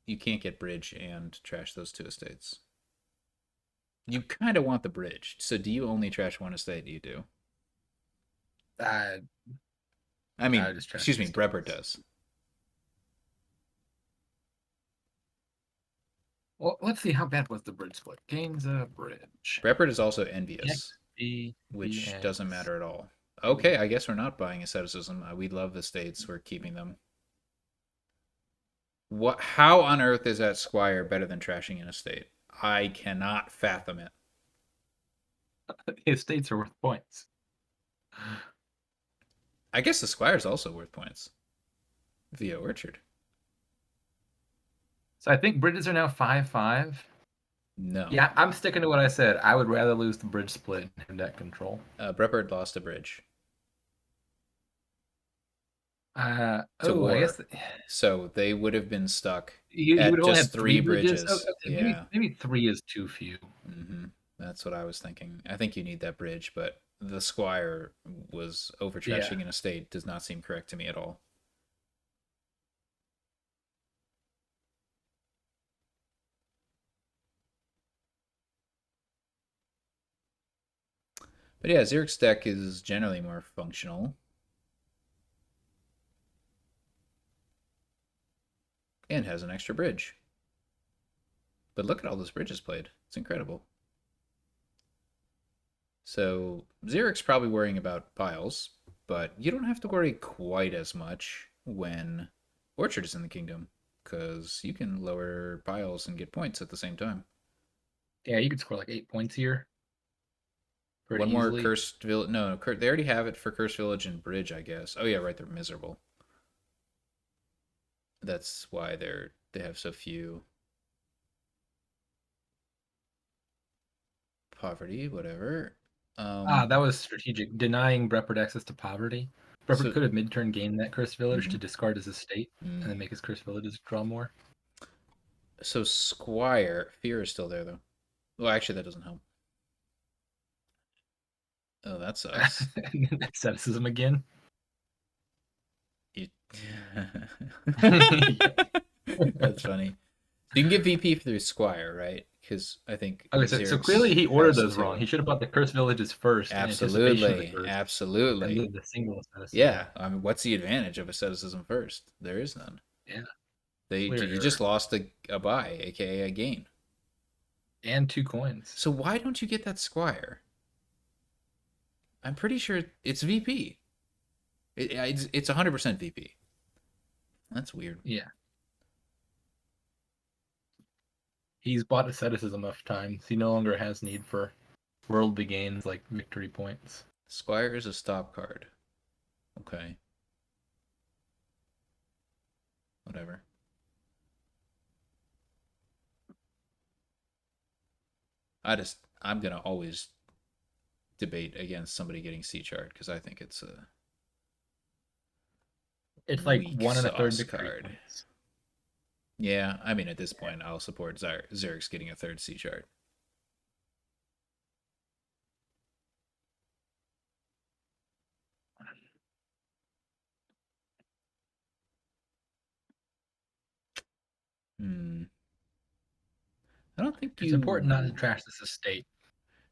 you can't get bridge and trash those 2 estates. You kind of want the bridge. So do you only trash 1 estate? Do you do? I mean, excuse me, Breppert does.
Well, let's see, how bad was the bridge split? Gains a bridge.
Breppert is also envious, which doesn't matter at all. Okay, I guess we're not buying asceticism. We love the states. We're keeping them. What? How on earth is that squire better than trashing an estate? I cannot fathom it.
The estates are worth points.
I guess the squire's also worth points via Orchard.
So I think bridges are now 5-5.
No.
Yeah, I'm sticking to what I said. I would rather lose the bridge split and have deck control.
Breppert lost a bridge.
To war. I guess
so they would have been stuck
you
at
would only
just
have
3 bridges.
Yeah. Maybe 3 is too few.
Mm-hmm. That's what I was thinking. I think you need that bridge, but the squire was overtrashing an estate. Does not seem correct to me at all. But yeah, Xyrix deck is generally more functional. And has an extra bridge. But look at all those bridges played. It's incredible. So Xyrix probably worrying about piles, but you don't have to worry quite as much when Orchard is in the kingdom, because you can lower piles and get points at the same time.
Yeah, you could score like 8 points here.
One more Cursed Village. No, they already have it for Cursed Village and Bridge, I guess. Oh yeah, right. They're miserable. That's why they have so few. Poverty, whatever.
That was strategic. Denying Breppert access to poverty. Breppert could have mid-turn gained that Cursed Village to discard his estate and then make his Cursed Villages draw more.
So Squire, Fear is still there though. Well, actually, that doesn't help. Oh, that sucks.
Asceticism again.
That's funny. You can get VP through Squire, right? Because I think.
Okay, so clearly he ordered those wrong. He should have bought the Cursed Villages first.
Absolutely, absolutely.
The single asceticism.
Yeah, I mean, what's the advantage of asceticism first? There is none.
Yeah.
You just
Clear.
lost a buy, aka a gain.
And 2 coins.
So why don't you get that squire? I'm pretty sure it's VP. It's 100% VP. That's weird.
Yeah. He's bought asceticism enough times. He no longer has need for worldly gains like victory points.
Squire is a stop card. Okay. Whatever. I'm gonna always debate against somebody getting C chart because I think it's a
It's like
weak
1 1/3
sauce
victory
card.
points.
Yeah, I mean at this point I'll support Xyrix getting a third C chart. Hmm. I don't think
It's important not to
you.
trash this estate.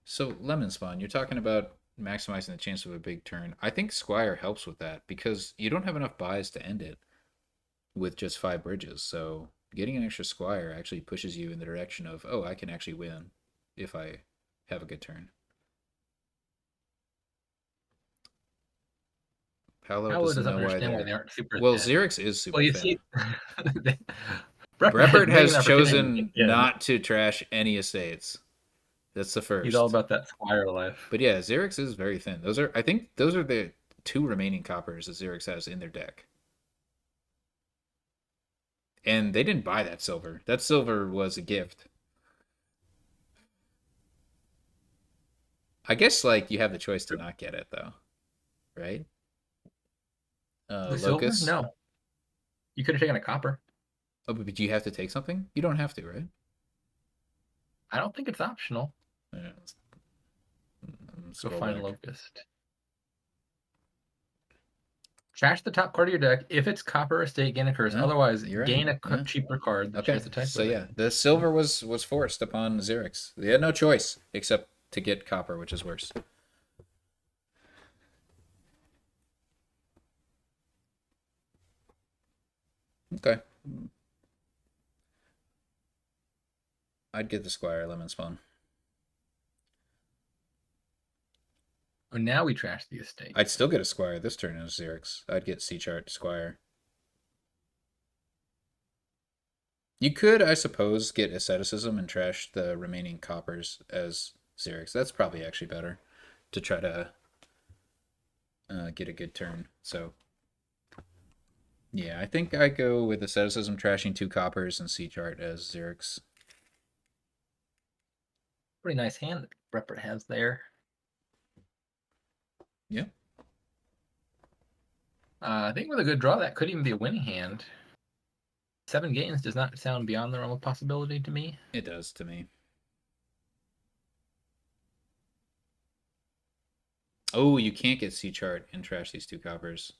So lemon spawn, you're talking about maximizing the chance of a big turn. I think Squire helps with that because you don't have enough buys to end it with just 5 bridges. So getting an extra Squire actually pushes you in the direction of, oh, I can actually win if I have a good turn. Paolo
Paolo
doesn't
doesn't
know why
understand why
the.
they aren't super
Well,
thin.
Xyrix is
Well,
super
you
thin.
see, Breppert
Breppert
getting an
has
opportunity to
chosen
get in.
not to trash any estates. That's the
He's all
first.
about that squire life.
But yeah, Xyrix is very thin. I think those are the 2 remaining coppers that Xyrix has in their deck. And they didn't buy that silver. That silver was a gift. I guess like you have the choice to not get it though, right?
The silver?
Locust.
No. You could have taken a copper.
Oh, but you have to take something. You don't have to, right?
I don't think it's optional.
Yeah, let's
Go
scroll
find
back.
locust. Trash the top card of your deck. If it's copper, estate, gain occurs.
Yeah,
Otherwise,
you're right.
gain a
Yeah.
cheaper card that
Okay.
shares the type
So
with it.
yeah, the silver was forced upon Xyrix. They had no choice except to get copper, which is worse. Okay. I'd get the Squire Lemon Spawn.
Oh, now we trash the estate.
I'd still get a Squire this turn as Xyrix. I'd get C chart Squire. You could, I suppose, get asceticism and trash the remaining coppers as Xyrix. That's probably actually better to try to get a good turn. So, yeah, I think I go with asceticism, trashing 2 coppers, and C chart as Xyrix.
Pretty nice hand that Breppert has there.
Yeah.
I think with a good draw, that could even be a winning hand. 7 gains does not sound beyond the realm of possibility to me.
It does to me. Oh, you can't get C chart and trash these 2 coppers.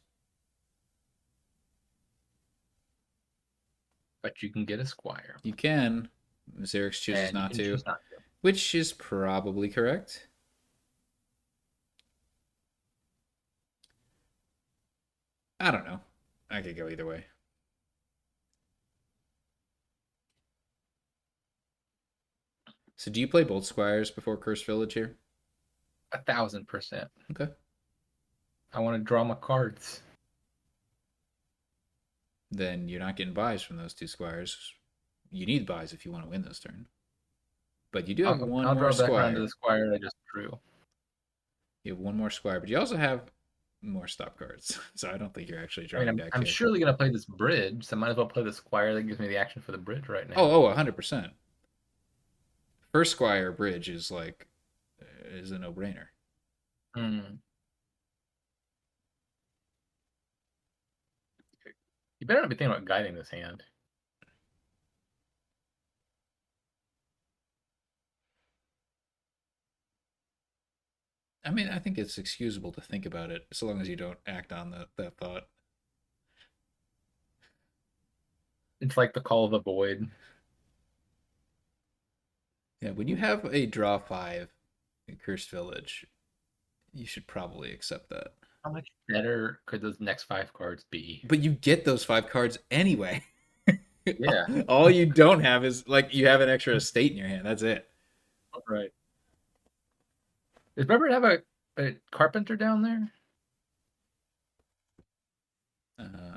But you can get a squire.
You can. Xyrix chooses not to,
choose not to.
which is probably correct. I don't know. I could go either way. So do you play both Squires before Cursed Village here?
1,000%.
Okay.
I want to draw my cards.
Then you're not getting buys from those 2 Squires. You need buys if you want to win this turn. But you do have one
I'll
more
draw back around to
Squire.
the squire I just drew.
You have one more Squire, but you also have more stop cards. So I don't think you're actually drawing back
I'm
here.
surely going to play this bridge, so I might as well play the squire that gives me the action for the bridge right now.
Oh, 100%. First Squire bridge is a no-brainer.
You better not be thinking about guiding this hand.
I mean, I think it's excusable to think about it, so long as you don't act on that thought.
It's like the call of the void.
Yeah, when you have a draw 5 in Cursed Village, you should probably accept that.
How much better could those next 5 cards be?
But you get those 5 cards anyway.
Yeah.
All you don't have is like you have an extra estate in your hand. That's it.
Right. Does Breppert have a carpenter down there?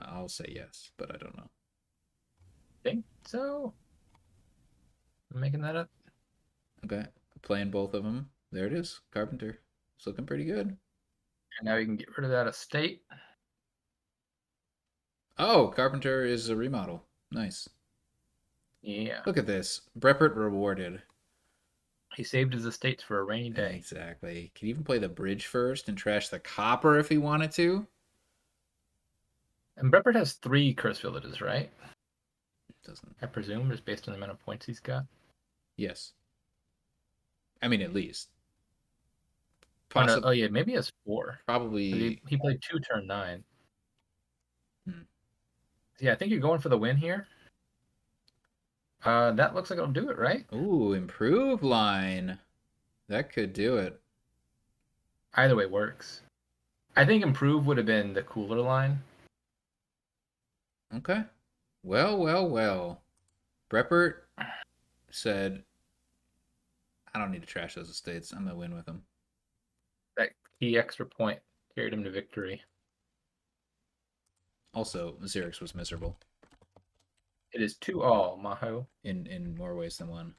I'll say yes, but I don't know.
Think so. I'm making that up.
Okay, playing both of them. There it is, Carpenter. It's looking pretty good.
And now you can get rid of that estate.
Oh, Carpenter is a remodel. Nice.
Yeah.
Look at this. Breppert rewarded.
He saved his estates for a rainy day.
Exactly. Could even play the bridge first and trash the copper if he wanted to.
And Breppert has 3 curse villages, right?
Doesn't.
I presume, just based on the amount of points he's got.
Yes. I mean, at least.
Oh, no.
Possibly.
Oh, yeah, maybe he has 4.
Probably.
He played 2 turn 9.
Hmm.
Yeah, I think you're going for the win here. That looks like it'll do it, right?
Ooh, improve line. That could do it.
Either way works. I think improve would have been the cooler line.
Okay. Well, well, well. Breppert said, I don't need to trash those estates. I'm going to win with them.
That key extra point carried him to victory.
Also, xyrix was miserable.
It is 2-all, Maho.
In more ways than one.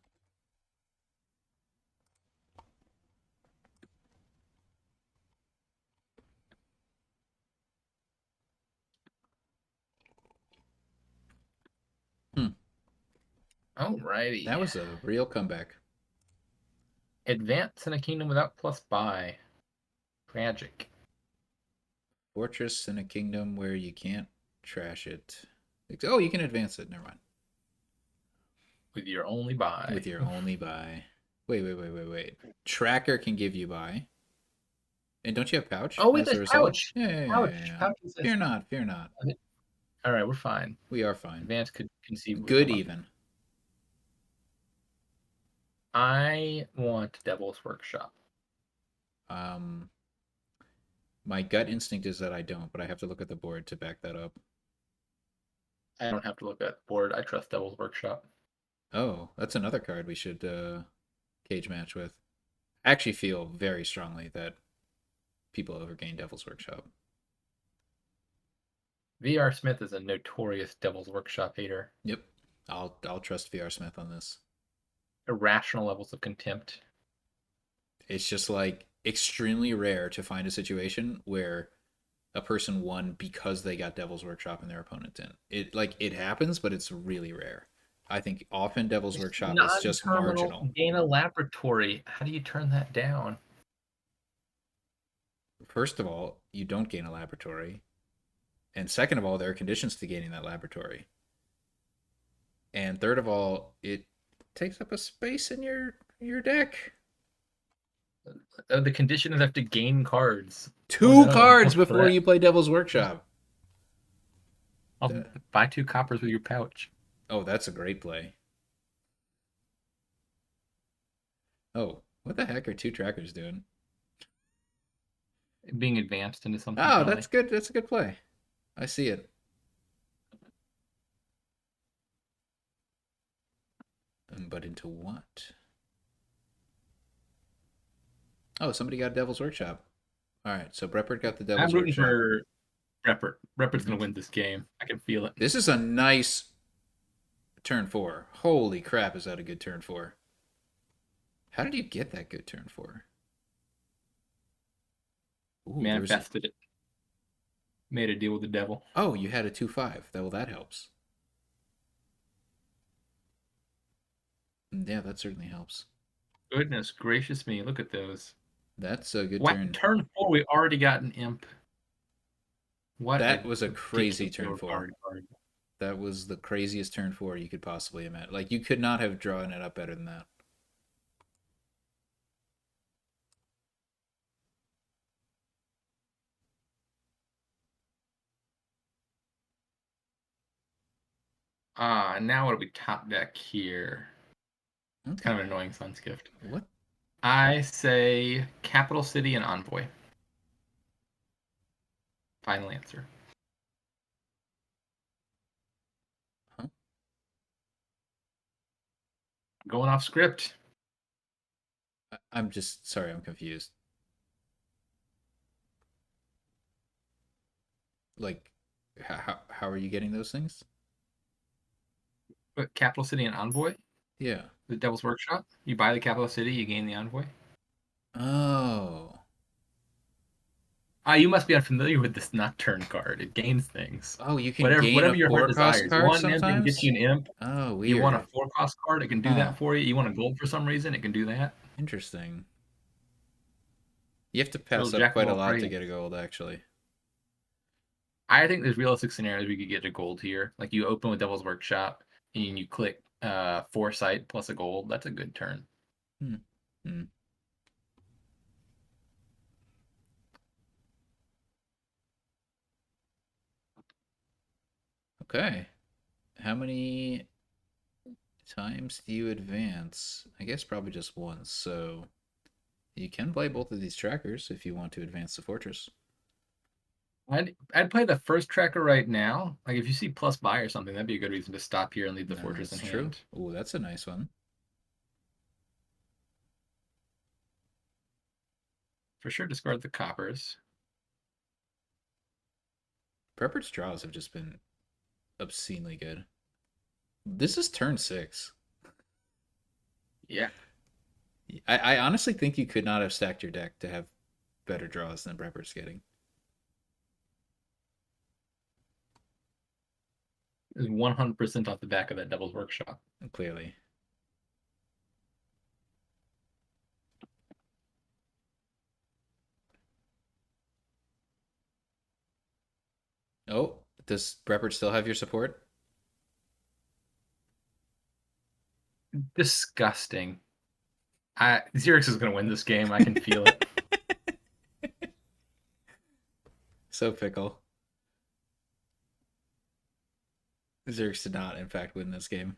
Alrighty.
That was a real comeback.
Advance in a kingdom without plus buy. Tragic.
Fortress in a kingdom where you can't trash it. Oh, you can advance it. Never mind.
With your only buy.
With your only buy. Wait. Tracker can give you buy. And don't you have pouch?
Oh, wait,
as a
there's
result?
pouch.
Yeah.
Pouch
Fear not, fear not.
Alright, we're fine.
We are fine.
Advance could conceivably
Good
come up.
even.
I want Devil's Workshop.
My gut instinct is that I don't, but I have to look at the board to back that up.
I don't have to look at the board. I trust Devil's Workshop.
Oh, that's another card we should cage match with. I actually feel very strongly that people overgain Devil's Workshop.
VR Smith is a notorious Devil's Workshop hater.
Yep. I'll trust VR Smith on this.
Irrational levels of contempt.
It's just like extremely rare to find a situation where a person won because they got Devil's Workshop and their opponent didn't. It happens, but it's really rare. I think often Devil's Workshop is just marginal.
Gain a laboratory. How do you turn that down?
First of all, you don't gain a laboratory. And second of all, there are conditions to gaining that laboratory. And third of all, it takes up a space in your deck.
The condition is I have to gain cards.
Two cards before you play Devil's Workshop.
I'll buy 2 coppers with your pouch.
Oh, that's a great play. Oh, what the heck are 2 trackers doing?
Being advanced into something.
Oh, that's good. That's a good play. I see it. But into what? Oh, somebody got Devil's Workshop. All right, so Breppert got the Devil's
I'm rooting
Workshop.
for Breppert. Breppert's going to win this game. I can feel it.
This is a nice turn 4. Holy crap, is that a good turn 4? How did you get that good turn 4? Ooh,
manifested it. Made a deal with the devil.
Oh, you had a 2/5. Well, that helps. Yeah, that certainly helps.
Goodness gracious me, look at those.
That's a good
What,
turn.
turn 4, we already got an imp. What
that was a crazy turn 4.
Card.
That was the craziest turn 4 you could possibly imagine. Like, you could not have drawn it up better than that.
Now what do we top deck here?
Okay.
It's kind of an annoying Sun's Gift.
What?
I say Capital City and Envoy. Final answer.
Huh?
Going off script.
I'm just sorry, I'm confused. Like, how are you getting those things?
But Capital City and Envoy,
Yeah.
the Devil's Workshop. You buy the Capital City, you gain the Envoy.
Oh.
Ah, you must be unfamiliar with this Nocturne card. It gains things.
Oh, you can gain
Whatever
a
your heart
4-cost
desires. You
card
want an imp, it can get you
sometimes?
an imp.
Oh,
You want a
weird.
4-cost card, it can do
Huh.
that for you. You want a gold for some reason, it can do that.
Interesting. You have to
Real
pass up
jack of
quite a
all
lot to get a
trades.
gold, actually.
I think there's realistic scenarios we could get a gold here. Like you open with Devil's Workshop and you click Foresight plus a gold. That's a good turn.
Hmm. Hmm. Okay. How many times do you advance? I guess probably just once, so you can play both of these trackers if you want to advance the fortress.
I'd play the first tracker right now. Like if you see plus buy or something, that'd be a good reason to stop here and leave the
No,
fortress in
that's true.
hand.
Oh, that's a nice one.
For sure, discard the coppers.
Prepper's draws have just been obscenely good. This is turn 6.
Yeah,
I honestly think you could not have stacked your deck to have better draws than Prepper's getting.
is 100% off the back of that Devil's Workshop.
Clearly. Oh, does Prepper still have your support?
Disgusting. Xyrix is going to win this game. I can feel it.
So fickle. Zerx did not, in fact, win this game.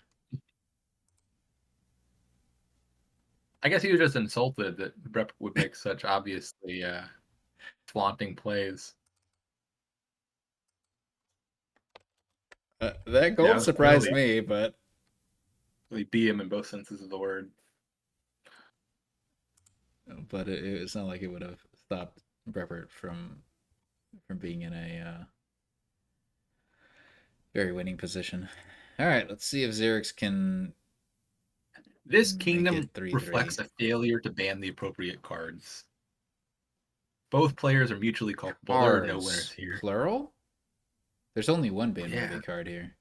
I guess he was just insulted that Brep would make such obviously flaunting plays.
That
Yeah, I
gold
was
surprised
totally
me, but
really beat him in both senses of the word.
it's not like it would have stopped Breppert from being in a very winning position. All right, let's see if Xerix can
This
make it
kingdom
3-3.
reflects a failure to ban the appropriate cards. Both players are mutually culpable. There are no winners
Cards
here.
plural? There's only one
Oh,
ban worthy
yeah,
card here.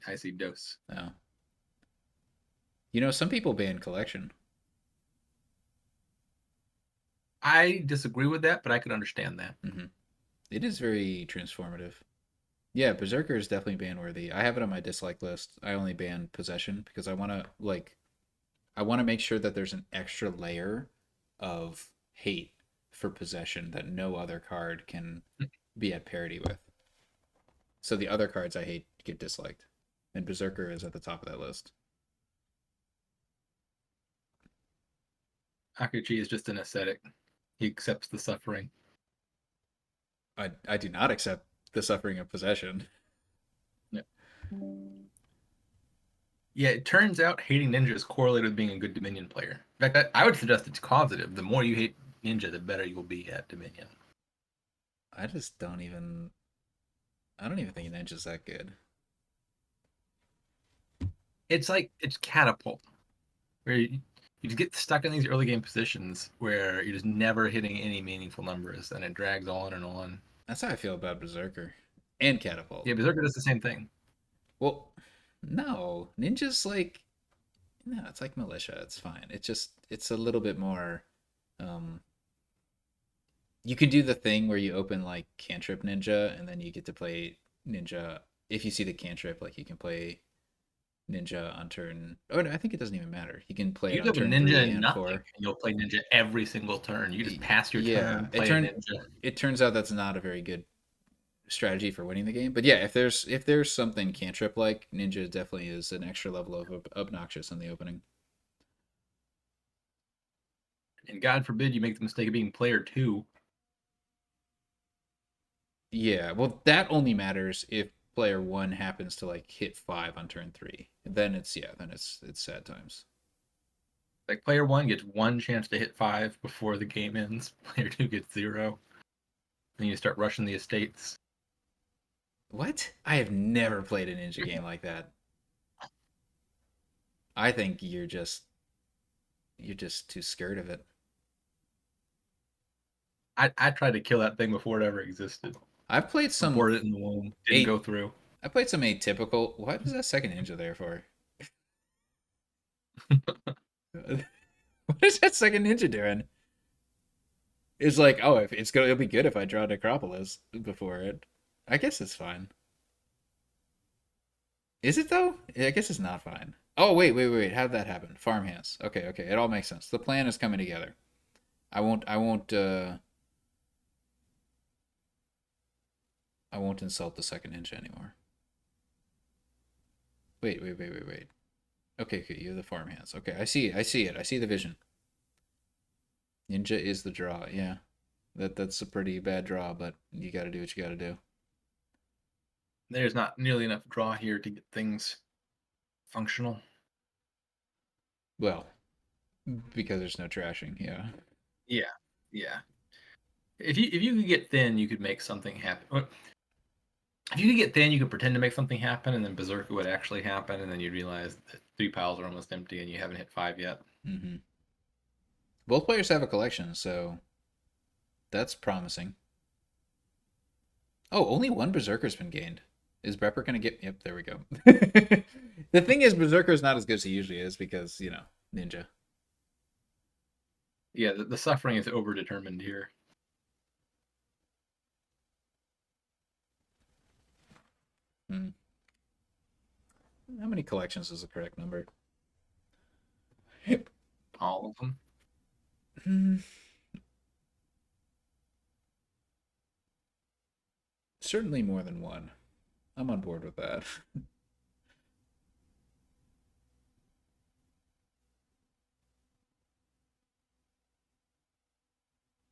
I see dose.
Oh. You know, some people ban collection.
I disagree with that, but I could understand that.
Mm-hmm. It is very transformative. Yeah, Berserker is definitely ban worthy. I have it on my dislike list. I only ban possession because I want to make sure that there's an extra layer of hate for possession that no other card can be at parity with. So the other cards I hate get disliked, and Berserker is at the top of that list.
Akachi is just an ascetic. He accepts the suffering.
I do not accept the suffering of possession.
Yeah. Yeah, it turns out hating Ninja is correlated with being a good Dominion player. In fact, I would suggest it's causative. The more you hate Ninja, the better you'll be at Dominion.
I just don't even. I don't even think Ninja's that good.
It's catapult, where you just get stuck in these early game positions where you're just never hitting any meaningful numbers, and it drags on and on.
That's how I feel about Berserker and Catapult.
Yeah, Berserker does the same thing.
Well, no, Ninja's like no, it's like Militia. It's fine. It's a little bit more. Um, you can do the thing where you open like Cantrip Ninja, and then you get to play Ninja. If you see the cantrip, like you can play Ninja on turn. Oh, no, I think it doesn't even matter. You can play
You
it
could
on
have a
turn
Ninja
3
and
and
nothing,
4.
and you'll play Ninja every single turn. You just pass your
Yeah,
turn, play a Ninja.
it turns out that's not a very good strategy for winning the game. But yeah, if there's something cantrip like, Ninja definitely is an extra level of obnoxious in the opening.
And God forbid you make the mistake of being player 2.
Yeah, well, that only matters if player one happens to like hit 5 on turn 3, then it's sad times.
Like player one gets one chance to hit 5 before the game ends. Player two gets 0. Then you start rushing the estates.
What? I have never played a ninja game like that. I think you're just too scared of it.
I tried to kill that thing before it ever existed.
I've played some
Aborted it in the womb. Didn't
eight.
go through.
I played some atypical. What is that second ninja there for? What is that second ninja doing? It's like, oh, if it'll be good if I draw Necropolis before it. I guess it's fine. Is it though? I guess it's not fine. Oh wait. How did that happen? Farmhands. Okay. It all makes sense. The plan is coming together. I won't insult the second ninja anymore. Wait. Okay, you have the farmhands. Okay, I see it. I see the vision. Ninja is the draw. Yeah, that's a pretty bad draw, but you got to do what you got to do.
There's not nearly enough draw here to get things functional.
Well, because there's no trashing. Yeah.
Yeah, yeah. If you could get thin, you could make something happen. If you could get thin, you could pretend to make something happen, and then Berserker would actually happen, and then you realize that 3 piles are almost empty, and you haven't hit 5 yet.
Mm-hmm. Both players have a collection, so that's promising. Oh, only one Berserker's been gained. Is breppert gonna get? Yep, there we go. The thing is, Berserker's not as good as he usually is because ninja.
Yeah, the suffering is overdetermined here.
Hmm. How many collections is the correct number?
All of them.
Hmm. Certainly more than one. I'm on board with that.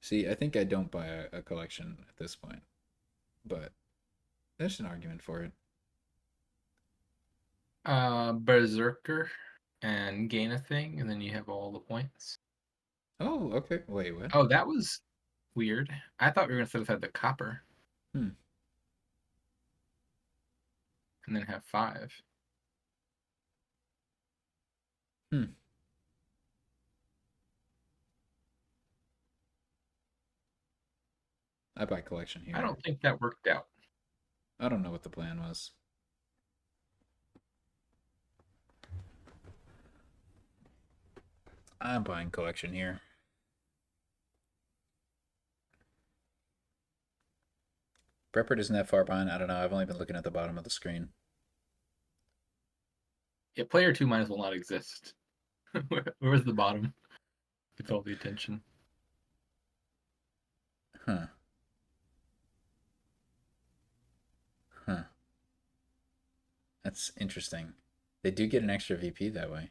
See, I think I don't buy a collection at this point, but there's an argument for it.
Berserker and gain a thing, and then you have all the points.
Oh, okay. Wait, what?
Oh, that was weird. I thought we were going to set aside the copper
Hmm.
and then have 5.
Hmm. I buy collection
I
here.
don't think that worked out.
I don't know what the plan was. I'm buying collection here. Breppert isn't that far behind. I don't know. I've only been looking at the bottom of the screen.
Yeah, player 2 might as well not exist. Where's the bottom? Gets all the attention.
Huh. Huh. That's interesting. They do get an extra VP that way.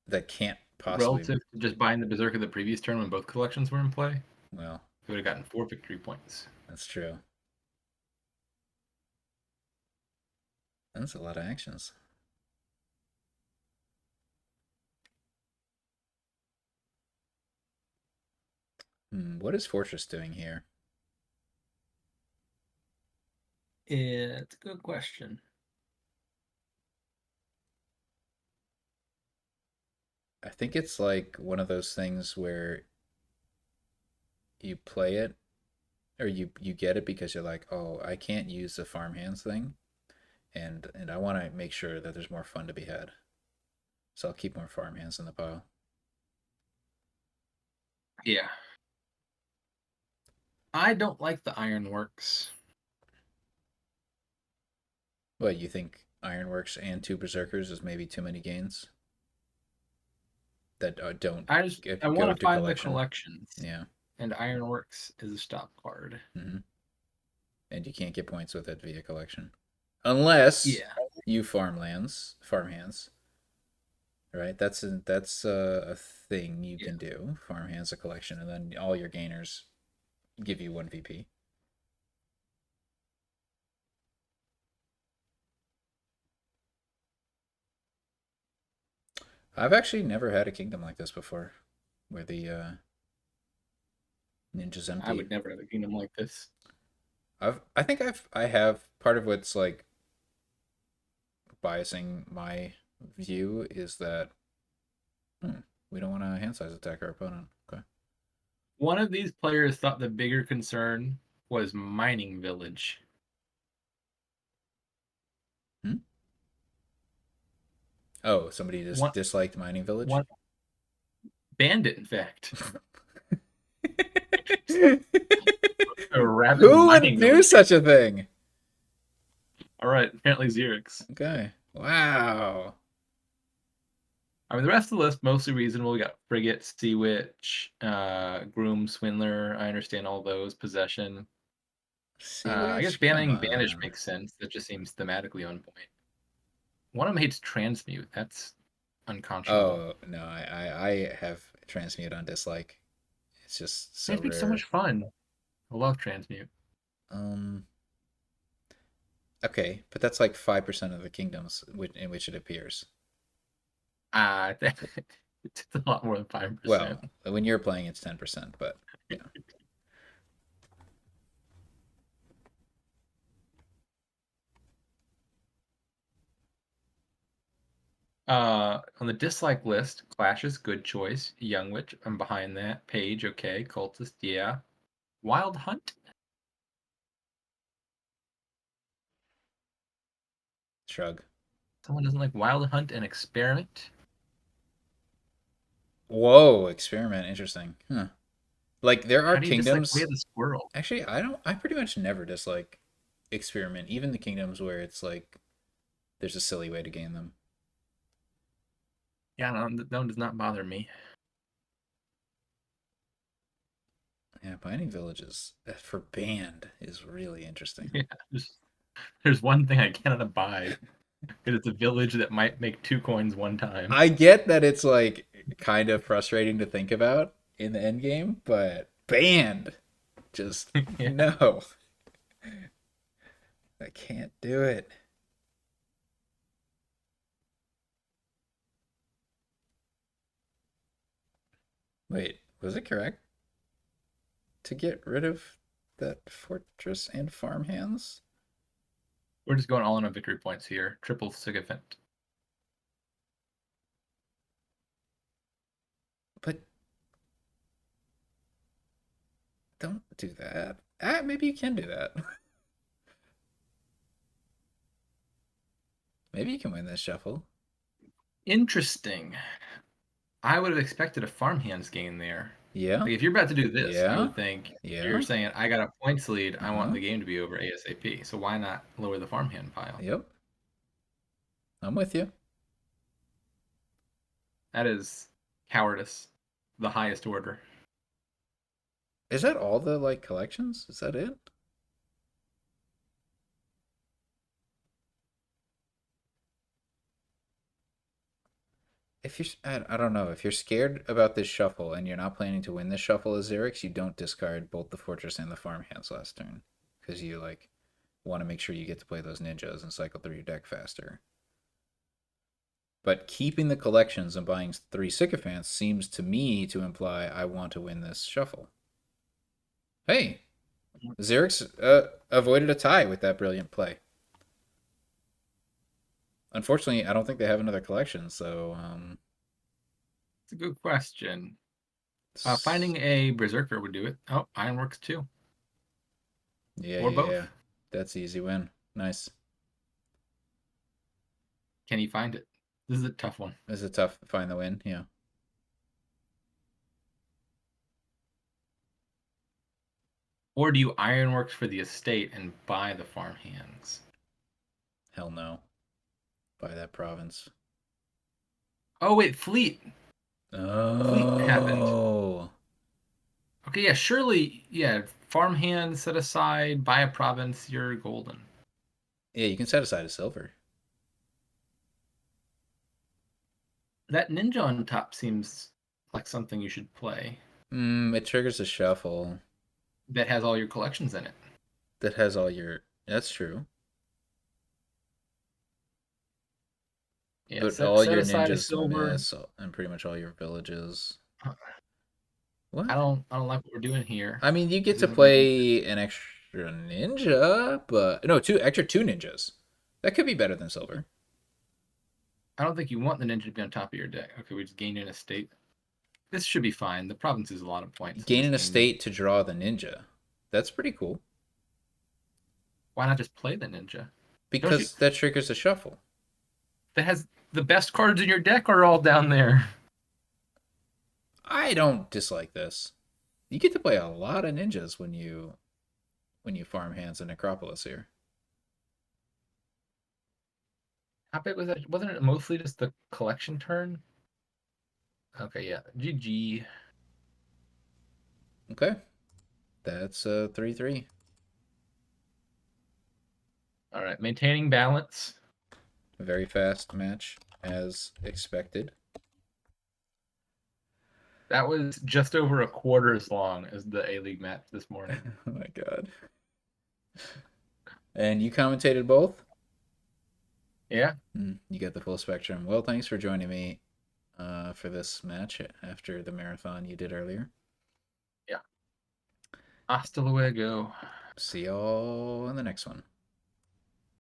That can't possibly.
Relative to just buying the Berserker the previous turn when both collections were in play,
Well,
we would have gotten 4 victory points.
that's true. That's a lot of actions. What is Fortress doing here?
It's a good question.
I think it's like one of those things where you play it or you get it because you're like, oh, I can't use the farmhands thing, and I want to make sure that there's more fun to be had. So I'll keep more farmhands in the pile.
Yeah. I don't like the ironworks.
What, you think Ironworks and 2 Berserkers is maybe too many gains that don't
I want
go
to
to
find the
collection?
collections,
Yeah.
and ironworks is a stop card.
Mm-hmm. And you can't get points with it via collection. Unless
Yeah.
you farmhands, right? That's a thing you
Yeah.
can do. Farmhands a collection, and then all your gainers give you 1 VP. I've actually never had a kingdom like this before, where the ninja's
I
empty.
would never have a kingdom like this.
I have part of what's like biasing my view is that we don't want to hand size attack our opponent. Okay.
One of these players thought the bigger concern was mining village.
Hmm? Oh, somebody just
One,
disliked mining village.
one bandit, in fact. A rabid
Who would
mining
do
village.
such a thing?
All right, apparently xyrix.
Okay. Wow.
I mean, the rest of the list mostly reasonable. We got frigate, sea witch, groom, swindler. I understand all those. Possession.
Sea
I guess
Witch, come
banning banish
on.
makes sense. That just seems thematically on point. One of them hates transmute. That's unconscionable.
Oh no, I have transmute on dislike. It's just so
Transmute's so much
rare.
fun. I love transmute.
Um. Okay, but that's like 5% of the kingdoms in which it appears.
Uh, it's a lot more than
Well,
5%.
when you're playing, it's 10%, but yeah.
On the dislike list, clashes, good choice. Young witch, I'm behind that. Page, okay. Cultist, yeah. Wild hunt,
Shrug.
someone doesn't like wild hunt and experiment.
Whoa, experiment. Interesting. Huh. Like there are
How do you dislike way
kingdoms.
of the squirrel?
Actually, I don't. I pretty much never dislike experiment. Even the kingdoms where it's like there's a silly way to gain them.
Yeah, no, that one does not bother me.
Yeah, binding villages for band is really interesting.
Yeah, there's one thing I cannot abide because it's a village that might make 2 coins one time.
I get that it's like kind of frustrating to think about in the end game, but band just
Yeah.
no. I can't do it. Wait, was it correct to get rid of that fortress and farmhands?
We're just going all in on victory points here. Triple sycophant.
But don't do that. Ah, maybe you can do that. Maybe you can win this shuffle.
Interesting. I would have expected a farmhands gain there.
Yeah,
Like if you're about to do this, I
yeah,
would think you're
yeah.
saying I got a points lead. I want
Uh-huh.
the game to be over ASAP. So why not lower the farmhand pile?
Yep, I'm with you.
That is cowardice, the highest order.
Is that all the like collections? Is that it? If you're, I don't know. If you're scared about this shuffle and you're not planning to win this shuffle as Xerix, you don't discard both the fortress and the farmhands last turn because you like want to make sure you get to play those ninjas and cycle through your deck faster. But keeping the collections and buying 3 sycophants seems to me to imply I want to win this shuffle. Hey, Xerix avoided a tie with that brilliant play. Unfortunately, I don't think they have another collection, so
It's a good question. Finding a berserker would do it. Oh, ironworks too,
yeah,
or
yeah,
both.
yeah. That's easy win. Nice.
Can you find it? This is a tough one.
This is a tough find the win. Yeah.
Or do you ironworks for the estate and buy the farmhands?
Hell no. Buy that province.
Oh wait, fleet. Fleet happened.
Oh.
Okay, yeah, surely, yeah. Farmhands set aside, buy a province, you're golden.
Yeah, you can set aside a silver.
That ninja on top seems like something you should play.
It triggers a shuffle
That has all your collections in it.
that has all your. That's true.
Yeah,
But all
set
your
aside a
ninjas
silver.
miss, and pretty much all your villages.
I
What?
don't like what we're doing here.
I mean, you get
This
to
isn't looking good.
play an extra ninja, but no, two ninjas. That could be better than silver.
I don't think you want the ninja to be on top of your deck. Okay, we just gained an estate. This should be fine. The province is a lot of points in
Gain
this
an
kingdom.
estate to draw the ninja. That's pretty cool
Why not just play the ninja? Don't you?
because that triggers a shuffle.
That has the best cards in your deck are all down there.
I don't dislike this. You get to play a lot of ninjas when you farm hands in Necropolis here.
How big was that? Wasn't it mostly just the collection turn? Okay, yeah. GG.
Okay, that's 3-3.
All right, maintaining balance.
A very fast match as expected.
That was just over a quarter as long as the A League match this morning.
Oh my god. And you commentated both?
Yeah.
You got the full spectrum. Well, thanks for joining me for this match after the marathon you did earlier.
Yeah. Hasta luego.
See y'all in the next one.